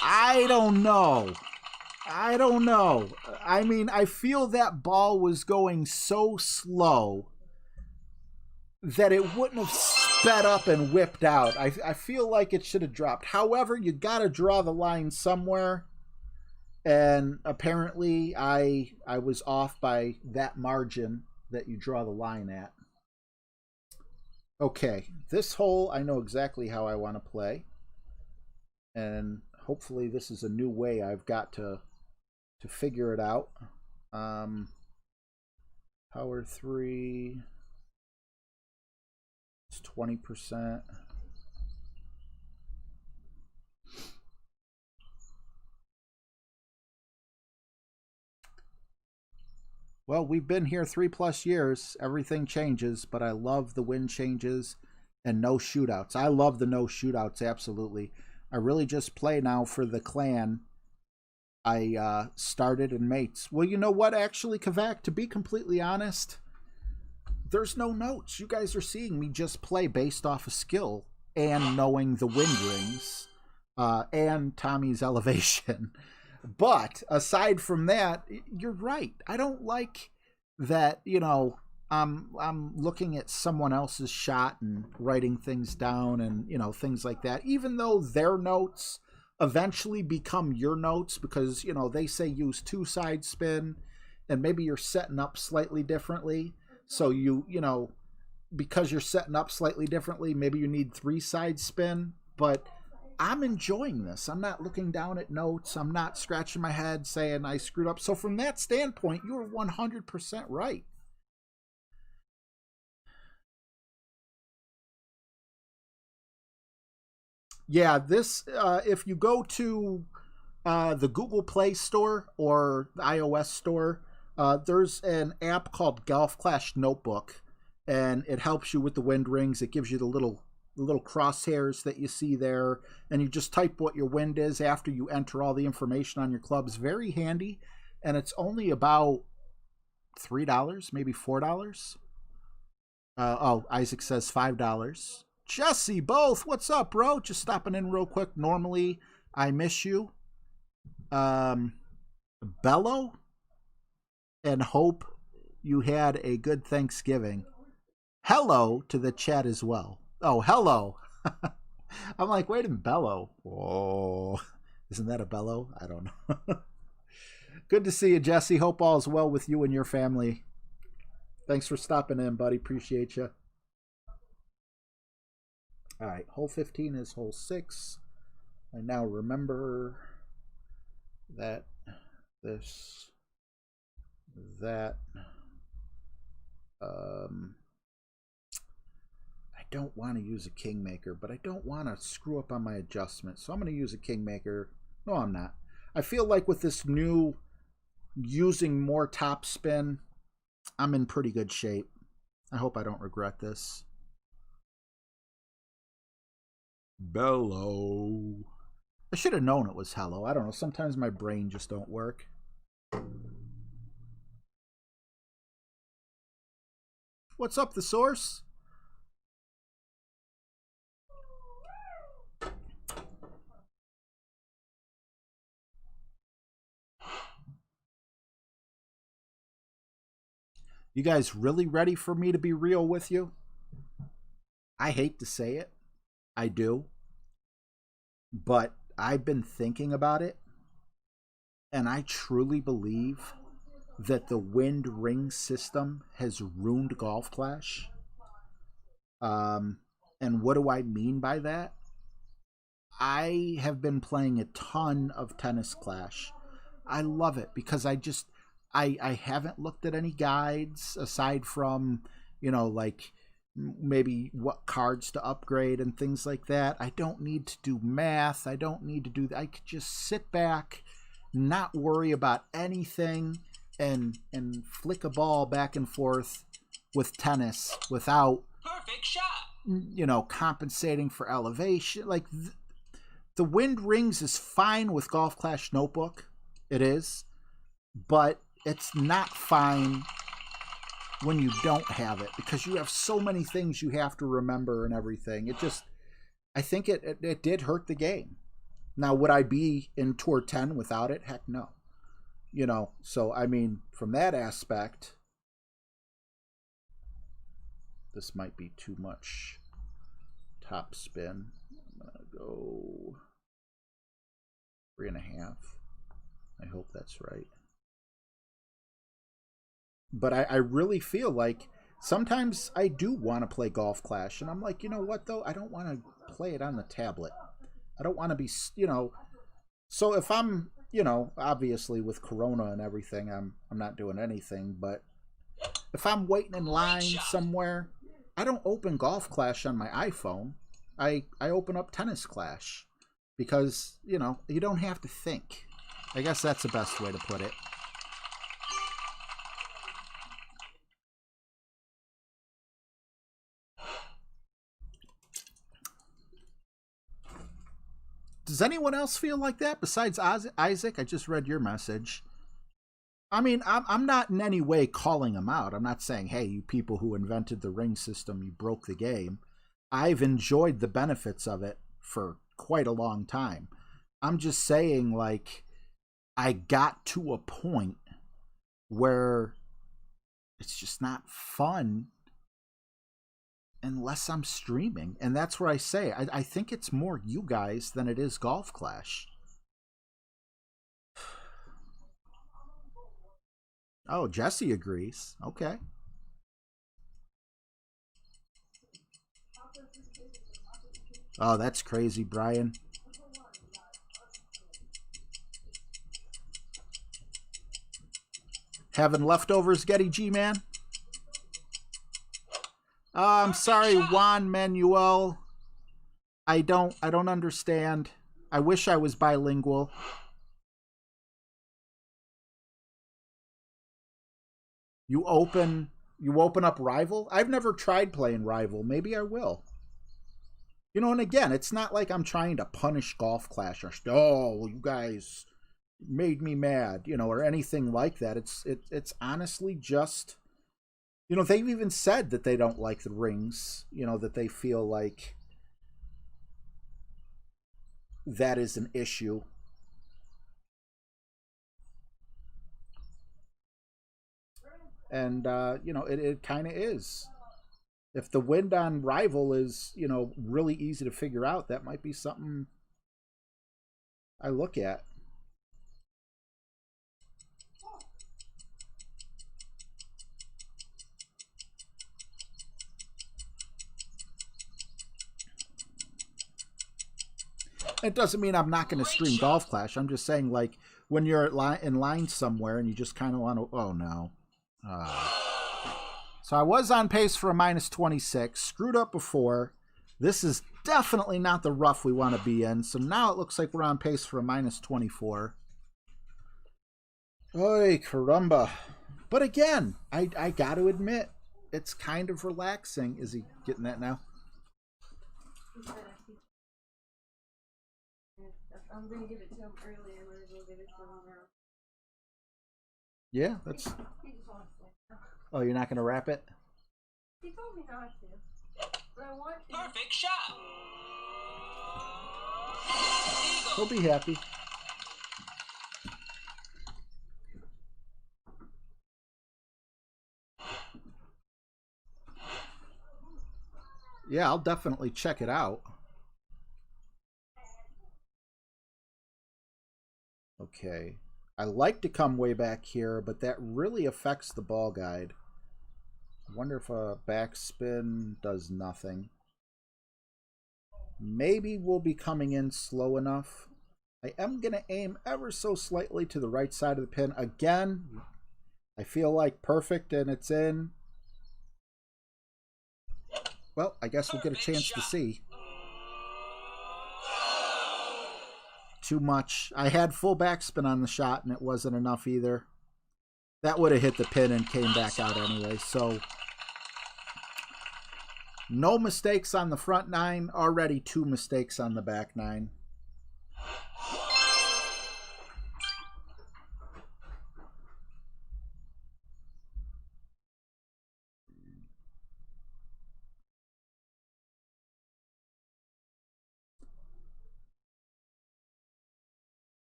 Speaker 5: I don't know. I mean, I feel that ball was going so slow that it wouldn't have sped up and whipped out. I feel like it should have dropped. However, you got to draw the line somewhere. And apparently I was off by that margin that you draw the line at. Okay, this hole I know exactly how I want to play. And hopefully this is a new way I've got to figure it out. Power 3. It's 20%. Well, we've been here 3+ years. Everything changes, but I love the wind changes and no shootouts. I love the no shootouts, absolutely. I really just play now for the clan I started in mates. Well, you know what, actually, Kavak, to be completely honest, there's no notes. You guys are seeing me just play based off of skill and knowing the wind rings and Tommy's elevation. But aside from that, you're right. I don't like that, you know, I'm looking at someone else's shot and writing things down and, you know, things like that. Even though their notes eventually become your notes because, you know, they say use 2-side spin and maybe you're setting up slightly differently. So you know, because you're setting up slightly differently, maybe you need 3-side spin, but I'm enjoying this. I'm not looking down at notes. I'm not scratching my head saying I screwed up. So from that standpoint, you're 100% right. Yeah, this, if you go to the Google Play Store or the iOS Store, there's an app called Golf Clash Notebook, and it helps you with the wind rings. It gives you the little crosshairs that you see there, and you just type what your wind is after you enter all the information on your clubs. Very handy, and it's only about $3, maybe $4. Oh, Isaac says $5. Jesse, both. What's up, bro? Just stopping in real quick. Normally, I miss you. Bello and Hope, you had a good Thanksgiving. Hello to the chat as well. Oh, hello. I'm like, wait a minute, bellow. Oh, isn't that a bellow? I don't know. Good to see you, Jesse. Hope all is well with you and your family. Thanks for stopping in, buddy. Appreciate you. All right, hole 15 is hole 6. I now remember that this, that, I don't want to use a Kingmaker, but I don't want to screw up on my adjustments. So I'm going to use a Kingmaker. No, I'm not. I feel like with this new using more topspin, I'm in pretty good shape. I hope I don't regret this. Bellow. I should have known it was hello. I don't know. Sometimes my brain just don't work. What's up, the source? You guys really ready for me to be real with you? I hate to say it. I do. But I've been thinking about it, and I truly believe that the Wind Ring system has ruined Golf Clash. And what do I mean by that? I have been playing a ton of Tennis Clash. I love it because I haven't looked at any guides aside from, you know, like maybe what cards to upgrade and things like that. I don't need to do math. I don't need to do that. I could just sit back, not worry about anything, and flick a ball back and forth with tennis without,
Speaker 6: Perfect shot.
Speaker 5: you know, compensating for elevation. Like the Wind Rings is fine with Golf Clash Notebook. It is. But it's not fine when you don't have it because you have so many things you have to remember and everything. It just, I think it did hurt the game. Now, would I be in Tour 10 without it? Heck no. You know, so I mean, from that aspect, this might be too much top spin. I'm going to go 3.5. I hope that's right. But I really feel like sometimes I do want to play Golf Clash. And I'm like, you know what, though? I don't want to play it on the tablet. I don't want to be, you know. So if I'm, you know, obviously with Corona and everything, I'm not doing anything. But if I'm waiting in line somewhere, I don't open Golf Clash on my iPhone. I open up Tennis Clash. Because, you know, you don't have to think. I guess that's the best way to put it. Does anyone else feel like that besides Isaac? I just read your message. I mean, I'm not in any way calling him out. I'm not saying, hey, you people who invented the ring system, you broke the game. I've enjoyed the benefits of it for quite a long time. I'm just saying, like, I got to a point where it's just not fun unless I'm streaming. And that's where I say, I think it's more you guys than it is Golf Clash. Oh, Jesse agrees. Okay. Oh, that's crazy, Brian. Having leftovers, Getty G, man? I'm sorry, Juan Manuel. I don't understand. I wish I was bilingual. You open up Rival? I've never tried playing Rival. Maybe I will. You know, and again, it's not like I'm trying to punish Golf Clash or, oh, you guys made me mad, you know, or anything like that. It's honestly just, you know, they've even said that they don't like the rings, you know, that they feel like that is an issue. And, you know, it kind of is. If the wind on rival is, you know, really easy to figure out, that might be something I look at. It doesn't mean I'm not going to stream Golf Clash. I'm just saying, like, when you're in line somewhere and you just kind of want to... Oh, no. So I was on pace for a -26. Screwed up before. This is definitely not the rough we want to be in. So now it looks like we're on pace for a -24. Oy, caramba. But again, I got to admit, it's kind of relaxing. Is he getting that now?
Speaker 8: I'm going to give it to him early. I'm going to go give it to him now.
Speaker 5: Yeah, that's...
Speaker 8: He just wants to.
Speaker 5: Oh, you're not going to wrap it?
Speaker 8: He told me not to. But I want to.
Speaker 6: Perfect shot.
Speaker 5: He'll be happy. Yeah, I'll definitely check it out. Okay. I like to come way back here, but that really affects the ball guide. I wonder if a backspin does nothing. Maybe we'll be coming in slow enough. I am going to aim ever so slightly to the right side of the pin. Again, I feel like perfect and it's in. Well, I guess we'll get a chance to see. Too much. I had full backspin on the shot and it wasn't enough either. That would have hit the pin and came back out anyway. So no mistakes on the front nine. Already 2 mistakes on the back nine.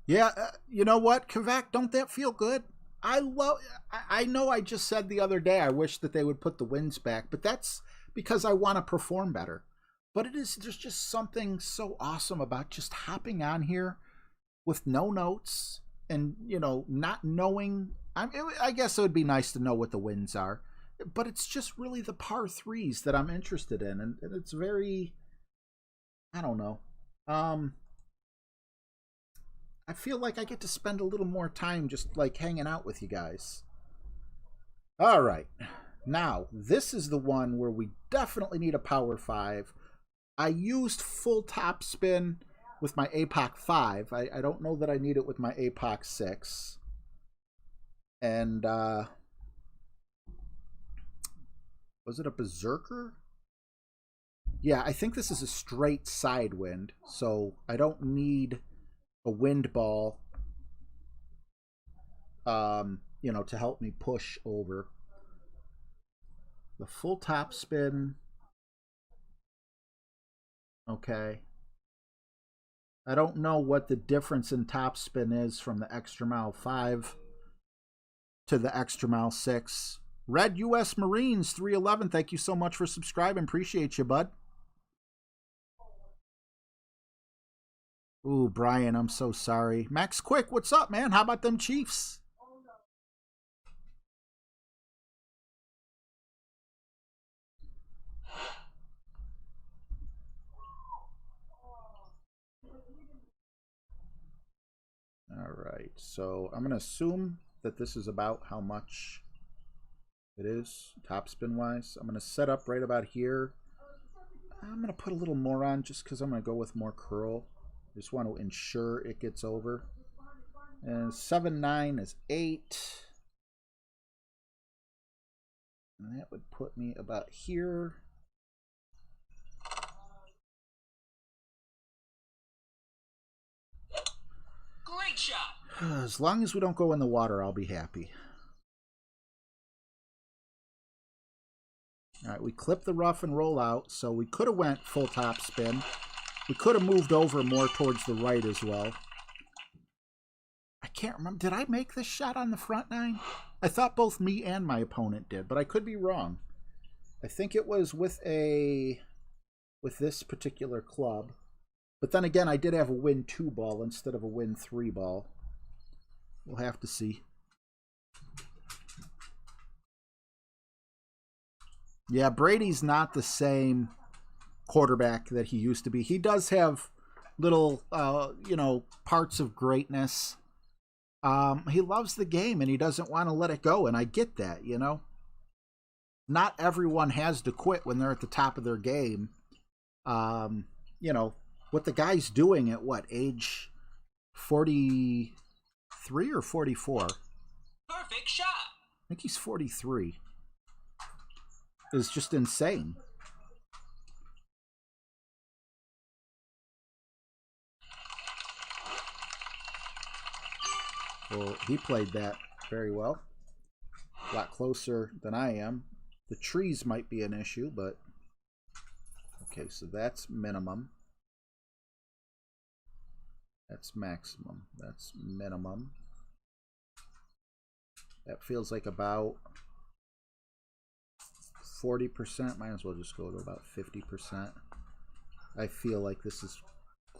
Speaker 5: Yeah, you know what, Kavak, don't that feel good? I know I just said the other day I wish that they would put the wins back, but that's because I want to perform better. But there's just something so awesome about just hopping on here with no notes and, you know, not knowing. I guess it would be nice to know what the wins are, but it's just really the par threes that I'm interested in, and it's very, I don't know. I feel like I get to spend a little more time just like hanging out with you guys. All right. Now, this is the one where we definitely need a power 5. I used full top spin with my APOC 5. I don't know that I need it with my APOC 6. And, was it a Berserker? Yeah, I think this is a straight side wind, so I don't need a wind ball, you know, to help me push over. The full top spin. Okay. I don't know what the difference in top spin is from the extra mile 5 to the extra mile 6. Red US Marines 311, thank you so much for subscribing. Appreciate you, bud. Ooh, Brian, I'm so sorry. Max Quick, what's up, man? How about them Chiefs? All right, so I'm going to assume that this is about how much it is, topspin-wise. I'm going to set up right about here. I'm going to put a little more on just because I'm going to go with more curl. Just want to ensure it gets over. And 7-9 is 8. And that would put me about here.
Speaker 6: Great shot.
Speaker 5: As long as we don't go in the water, I'll be happy. All right, we clip the rough and roll out, so we could have went full top spin. We could have moved over more towards the right as well. I can't remember. Did I make this shot on the front nine? I thought both me and my opponent did, but I could be wrong. I think it was with this particular club. But then again, I did have a win 2 ball instead of a win 3 ball. We'll have to see. Yeah, Brady's not the same quarterback that he used to be. He does have little, parts of greatness. He loves the game and he doesn't want to let it go, and I get that, Not everyone has to quit when they're at the top of their game. What the guy's doing at age 43 or 44?
Speaker 6: Perfect shot.
Speaker 5: I think he's 43. Is just insane. Well, he played that very well. A lot closer than I am. The trees might be an issue, but... Okay, so that's minimum. That's maximum. That's minimum. That feels like about 40%. Might as well just go to about 50%. I feel like this is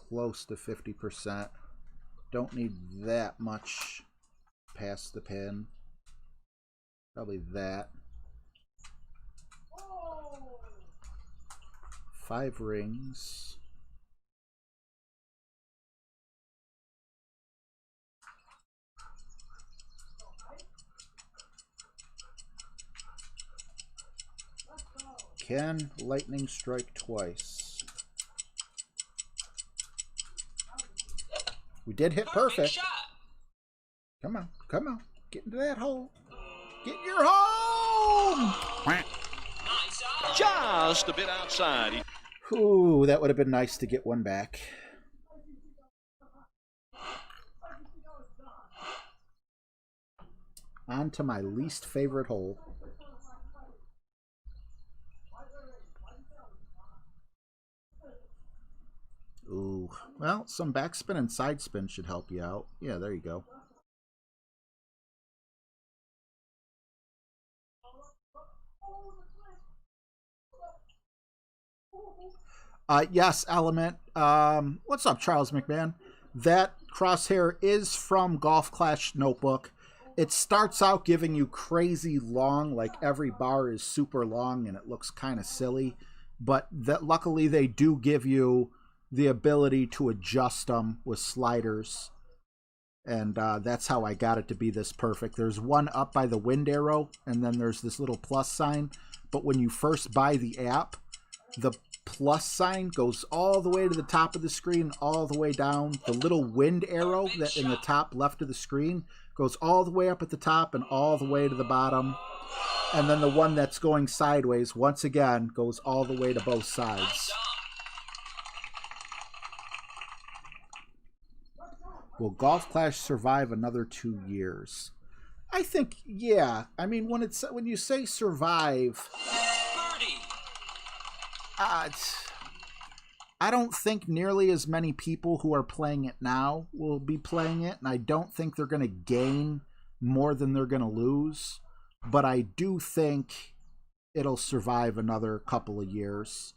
Speaker 5: close to 50%. Don't need that much past the pin. Probably that. 5 rings. Can lightning strike twice? We did hit perfect.
Speaker 6: Shot.
Speaker 5: Come on, come on. Get into that hole. Get in your home!
Speaker 6: Nice eye.
Speaker 9: Just a bit outside.
Speaker 5: Ooh, that would have been nice to get one back. On to my least favorite hole. Ooh, well, some backspin and side spin should help you out. Yeah, there you go. Yes, Element. What's up, Charles McMahon? That crosshair is from Golf Clash Notebook. It starts out giving you crazy long, like every bar is super long and it looks kind of silly. But that luckily they do give you the ability to adjust them with sliders. And that's how I got it to be this perfect. There's one up by the wind arrow, and then there's this little plus sign. But when you first buy the app, the plus sign goes all the way to the top of the screen, all the way down. The little wind arrow that in the top left of the screen goes all the way up at the top and all the way to the bottom. And then the one that's going sideways, once again, goes all the way to both sides. Will Golf Clash survive another 2 years? I think, yeah. I mean, when you say survive, I don't think nearly as many people who are playing it now will be playing it, and I don't think they're going to gain more than they're going to lose. But I do think it'll survive another couple of years.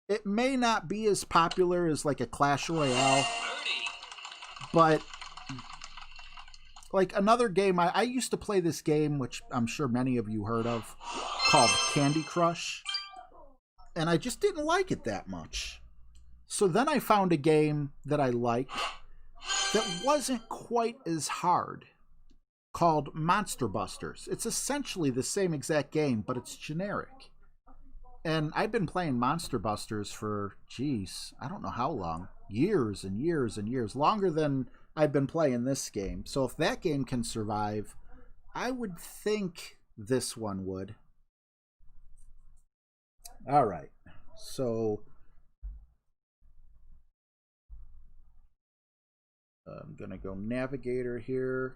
Speaker 5: It may not be as popular as like a Clash Royale, but like another game, I used to play this game, which I'm sure many of you heard of, called Candy Crush. And I just didn't like it that much. So then I found a game that I liked that wasn't quite as hard, called Monster Busters. It's essentially the same exact game, but it's generic. And I've been playing Monster Busters for, geez, I don't know how long. Years and years and years. Longer than I've been playing this game. So if that game can survive, I would think this one would. All right. So I'm going to go Navigator here.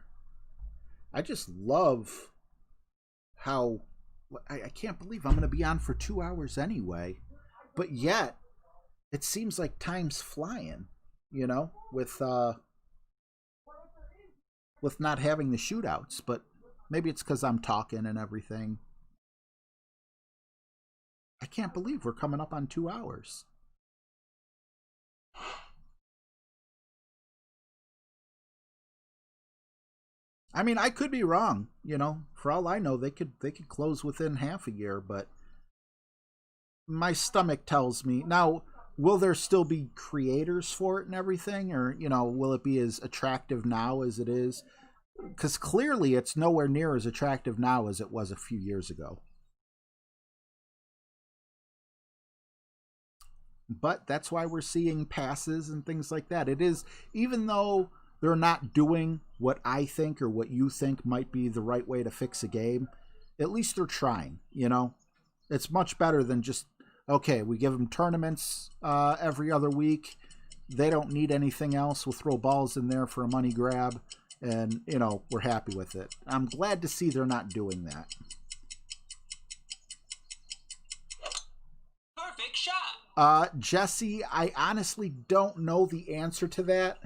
Speaker 5: I just love how... I can't believe I'm going to be on for 2 hours anyway. But yet, it seems like time's flying, with with not having the shootouts, but maybe it's because I'm talking and everything. I can't believe we're coming up on 2 hours. I mean, I could be wrong, you know. For all I know, they could close within half a year, but my stomach tells me. Now, will there still be creators for it and everything, or, you know, will it be as attractive now as it is? Because clearly it's nowhere near as attractive now as it was a few years ago. But that's why we're seeing passes and things like that. It is, even though they're not doing what I think or what you think might be the right way to fix a game, at least they're trying, you know? It's much better than just, okay, we give them tournaments every other week. They don't need anything else. We'll throw balls in there for a money grab, and, you know, we're happy with it. I'm glad to see they're not doing that.
Speaker 6: Perfect shot.
Speaker 5: Jesse, I honestly don't know the answer to that.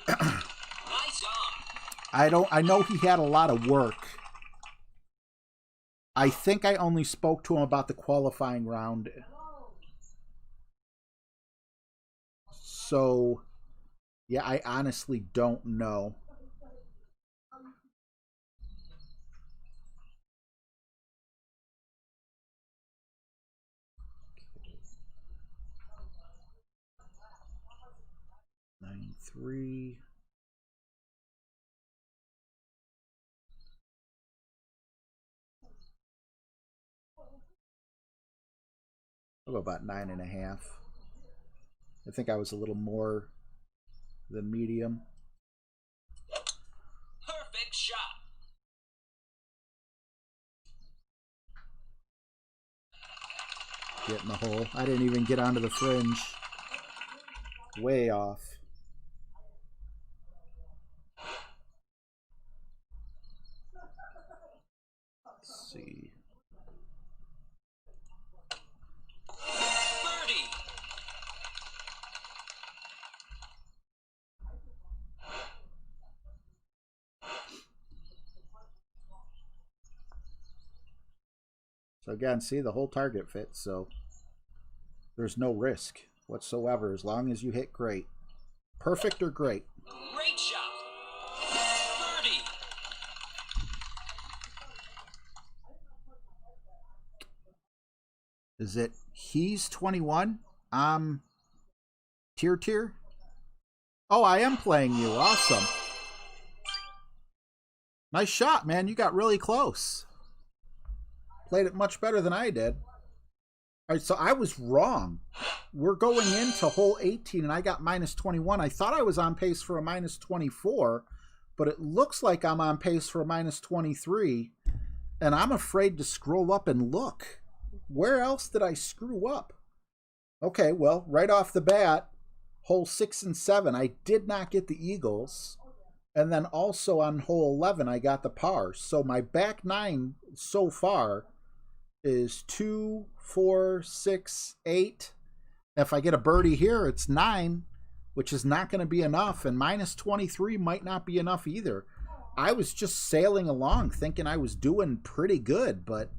Speaker 6: Nice on.
Speaker 5: I know he had a lot of work. I think I only spoke to him about the qualifying round. So, yeah, I honestly don't know. Okay. 9-3. I'll go about 9.5. I think I was a little more than medium.
Speaker 6: Perfect shot.
Speaker 5: Get in the hole. I didn't even get onto the fringe. Way off. Let's see.
Speaker 6: Birdie.
Speaker 5: So again, see, the whole target fits, so there's no risk whatsoever as long as you hit great. Perfect or great.
Speaker 6: Great shot. Birdie.
Speaker 5: Is it he's 21? Tier? Oh, I am playing you. Awesome. Nice shot, man. You got really close. Played it much better than I did. All right, so I was wrong. We're going into hole 18, and I got minus 21. I thought I was on pace for a minus 24, but it looks like I'm on pace for a minus 23, and I'm afraid to scroll up and look. Where else did I screw up? Okay, well, right off the bat, hole 6 and 7, I did not get the eagles. And then also on hole 11, I got the par. So my back 9 so far is 2, 4, 6, 8. If I get a birdie here, it's 9, which is not going to be enough. And minus 23 might not be enough either. I was just sailing along thinking I was doing pretty good, but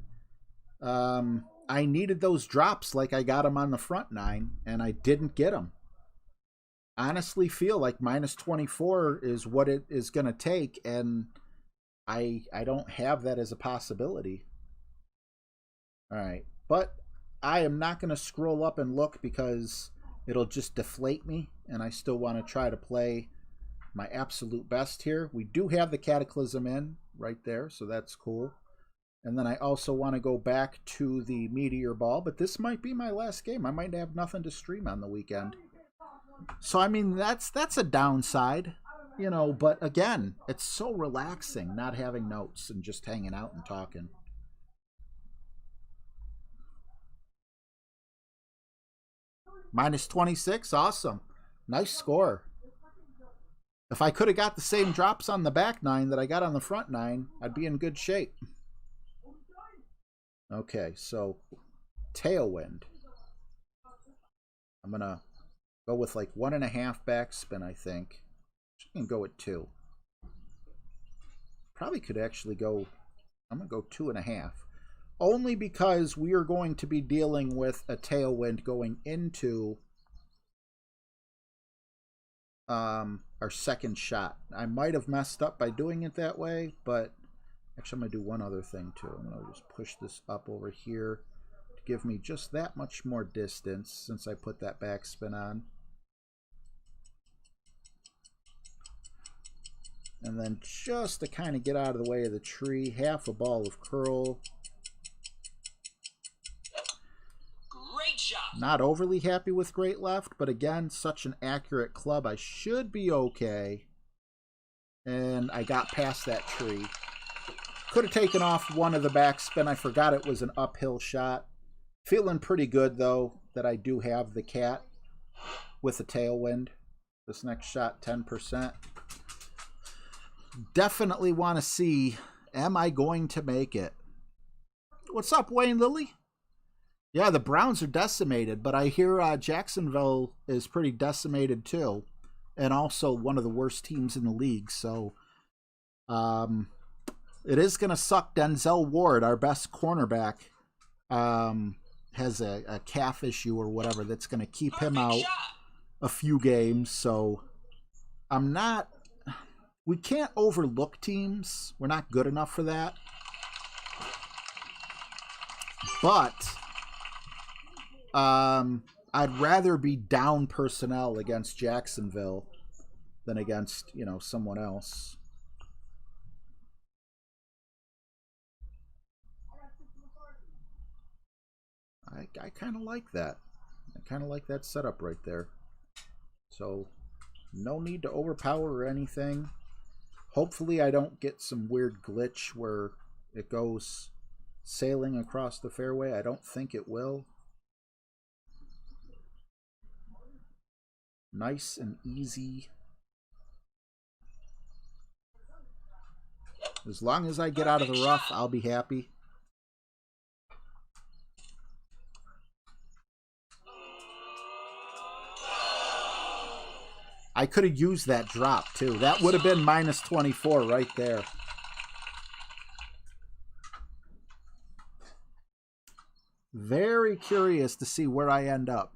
Speaker 5: I needed those drops like I got them on the front 9, and I didn't get them. Honestly feel like minus 24 is what it is going to take, and I don't have that as a possibility. All right, but I am not going to scroll up and look because it'll just deflate me, and I still want to try to play my absolute best here. We do have the Cataclysm in right there, so that's cool. And then I also want to go back to the Meteor Ball, but this might be my last game. I might have nothing to stream on the weekend. So, I mean, that's a downside, you know, but again, it's so relaxing not having notes and just hanging out and talking. Minus 26, awesome. Nice score. If I could have got the same drops on the back 9 that I got on the front 9, I'd be in good shape. Okay, so tailwind. I'm going to go with like 1.5 backspin, I think. She can go at 2. Probably could actually go, I'm going to go 2.5. Only because we are going to be dealing with a tailwind going into our second shot. I might have messed up by doing it that way, but actually I'm going to do one other thing too. I'm going to just push this up over here to give me just that much more distance since I put that backspin on. And then just to kind of get out of the way of the tree, half a ball of curl.
Speaker 6: Great shot.
Speaker 5: Not overly happy with great left, but again, such an accurate club. I should be okay. And I got past that tree. Could have taken off one of the backspin. I forgot it was an uphill shot. Feeling pretty good, though, that I do have the cat with a tailwind. This next shot, 10%. Definitely want to see, am I going to make it? What's up, Wayne Lilly? Yeah, the Browns are decimated, but I hear Jacksonville is pretty decimated too, and also one of the worst teams in the league. So it is going to suck. Denzel Ward, our best cornerback, has a calf issue or whatever that's going to keep him out a few games. So I'm not... We can't overlook teams. We're not good enough for that. But I'd rather be down personnel against Jacksonville than against, you know, someone else. I kind of like that. I kind of like that setup right there. So no need to overpower or anything. Hopefully I don't get some weird glitch where it goes sailing across the fairway. I don't think it will. Nice and easy. As long as I get out of the rough, I'll be happy. I could have used that drop too. That would have been minus 24 right there. Very curious to see where I end up.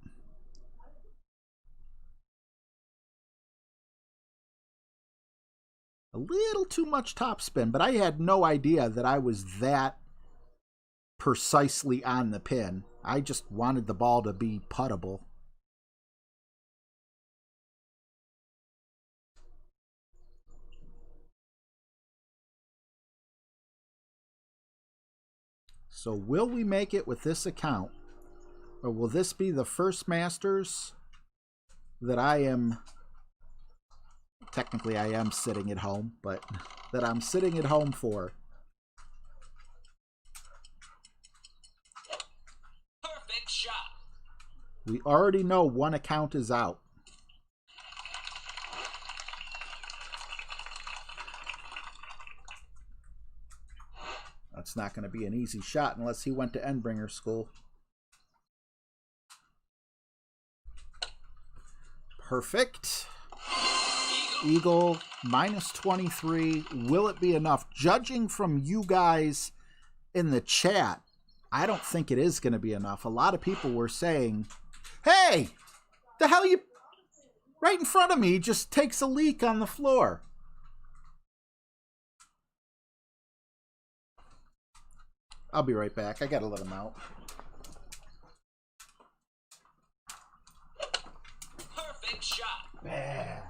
Speaker 5: A little too much topspin, but I had no idea that I was that precisely on the pin. I just wanted the ball to be puttable. So will we make it with this account? Or will this be the first Masters that I am... Technically I am sitting at home, but that I'm sitting at home for.
Speaker 6: Perfect shot.
Speaker 5: We already know one account is out. That's not going to be an easy shot unless he went to Endbringer school. Perfect. Eagle, minus 23. Will it be enough? Judging from you guys in the chat, I don't think it is going to be enough. A lot of people were saying, hey, the hell you... Right in front of me just takes a leak on the floor. I'll be right back. I gotta let him out.
Speaker 6: Perfect shot.
Speaker 5: Bad.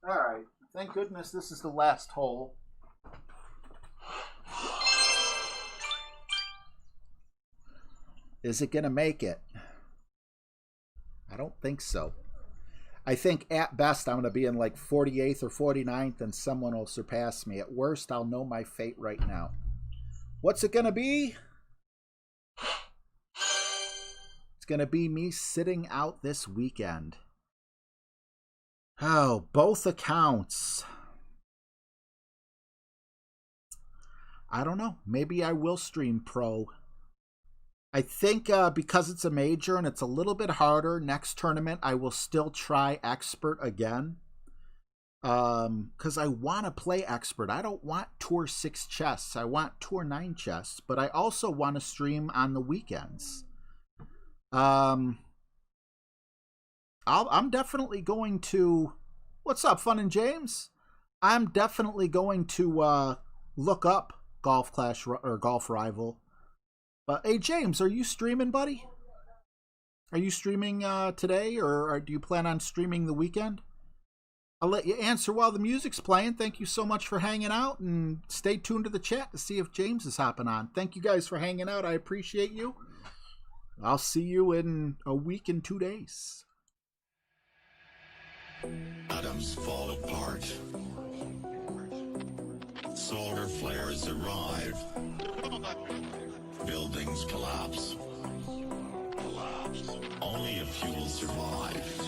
Speaker 5: All right. Thank goodness this is the last hole. Is it gonna make it? I don't think so. I think at best I'm going to be in like 48th or 49th and someone will surpass me. At worst, I'll know my fate right now. What's it going to be? It's going to be me sitting out this weekend. Oh, both accounts. I don't know. Maybe I will stream pro. I think because it's a major and it's a little bit harder, next tournament I will still try Expert again. Because I want to play Expert. I don't want Tour 6 chests. I want Tour 9 chests. But I also want to stream on the weekends. I'm definitely going to... What's up, Fun and James? I'm definitely going to look up Golf Clash or Golf Rival. But hey, James, are you streaming, buddy? Are you streaming today, or do you plan on streaming the weekend? I'll let you answer while the music's playing. Thank you so much for hanging out, and stay tuned to the chat to see if James is hopping on. Thank you guys for hanging out. I appreciate you. I'll see you in a week and 2 days.
Speaker 1: Atoms fall apart. Solar flares arrive. Buildings collapse. Only a few will survive.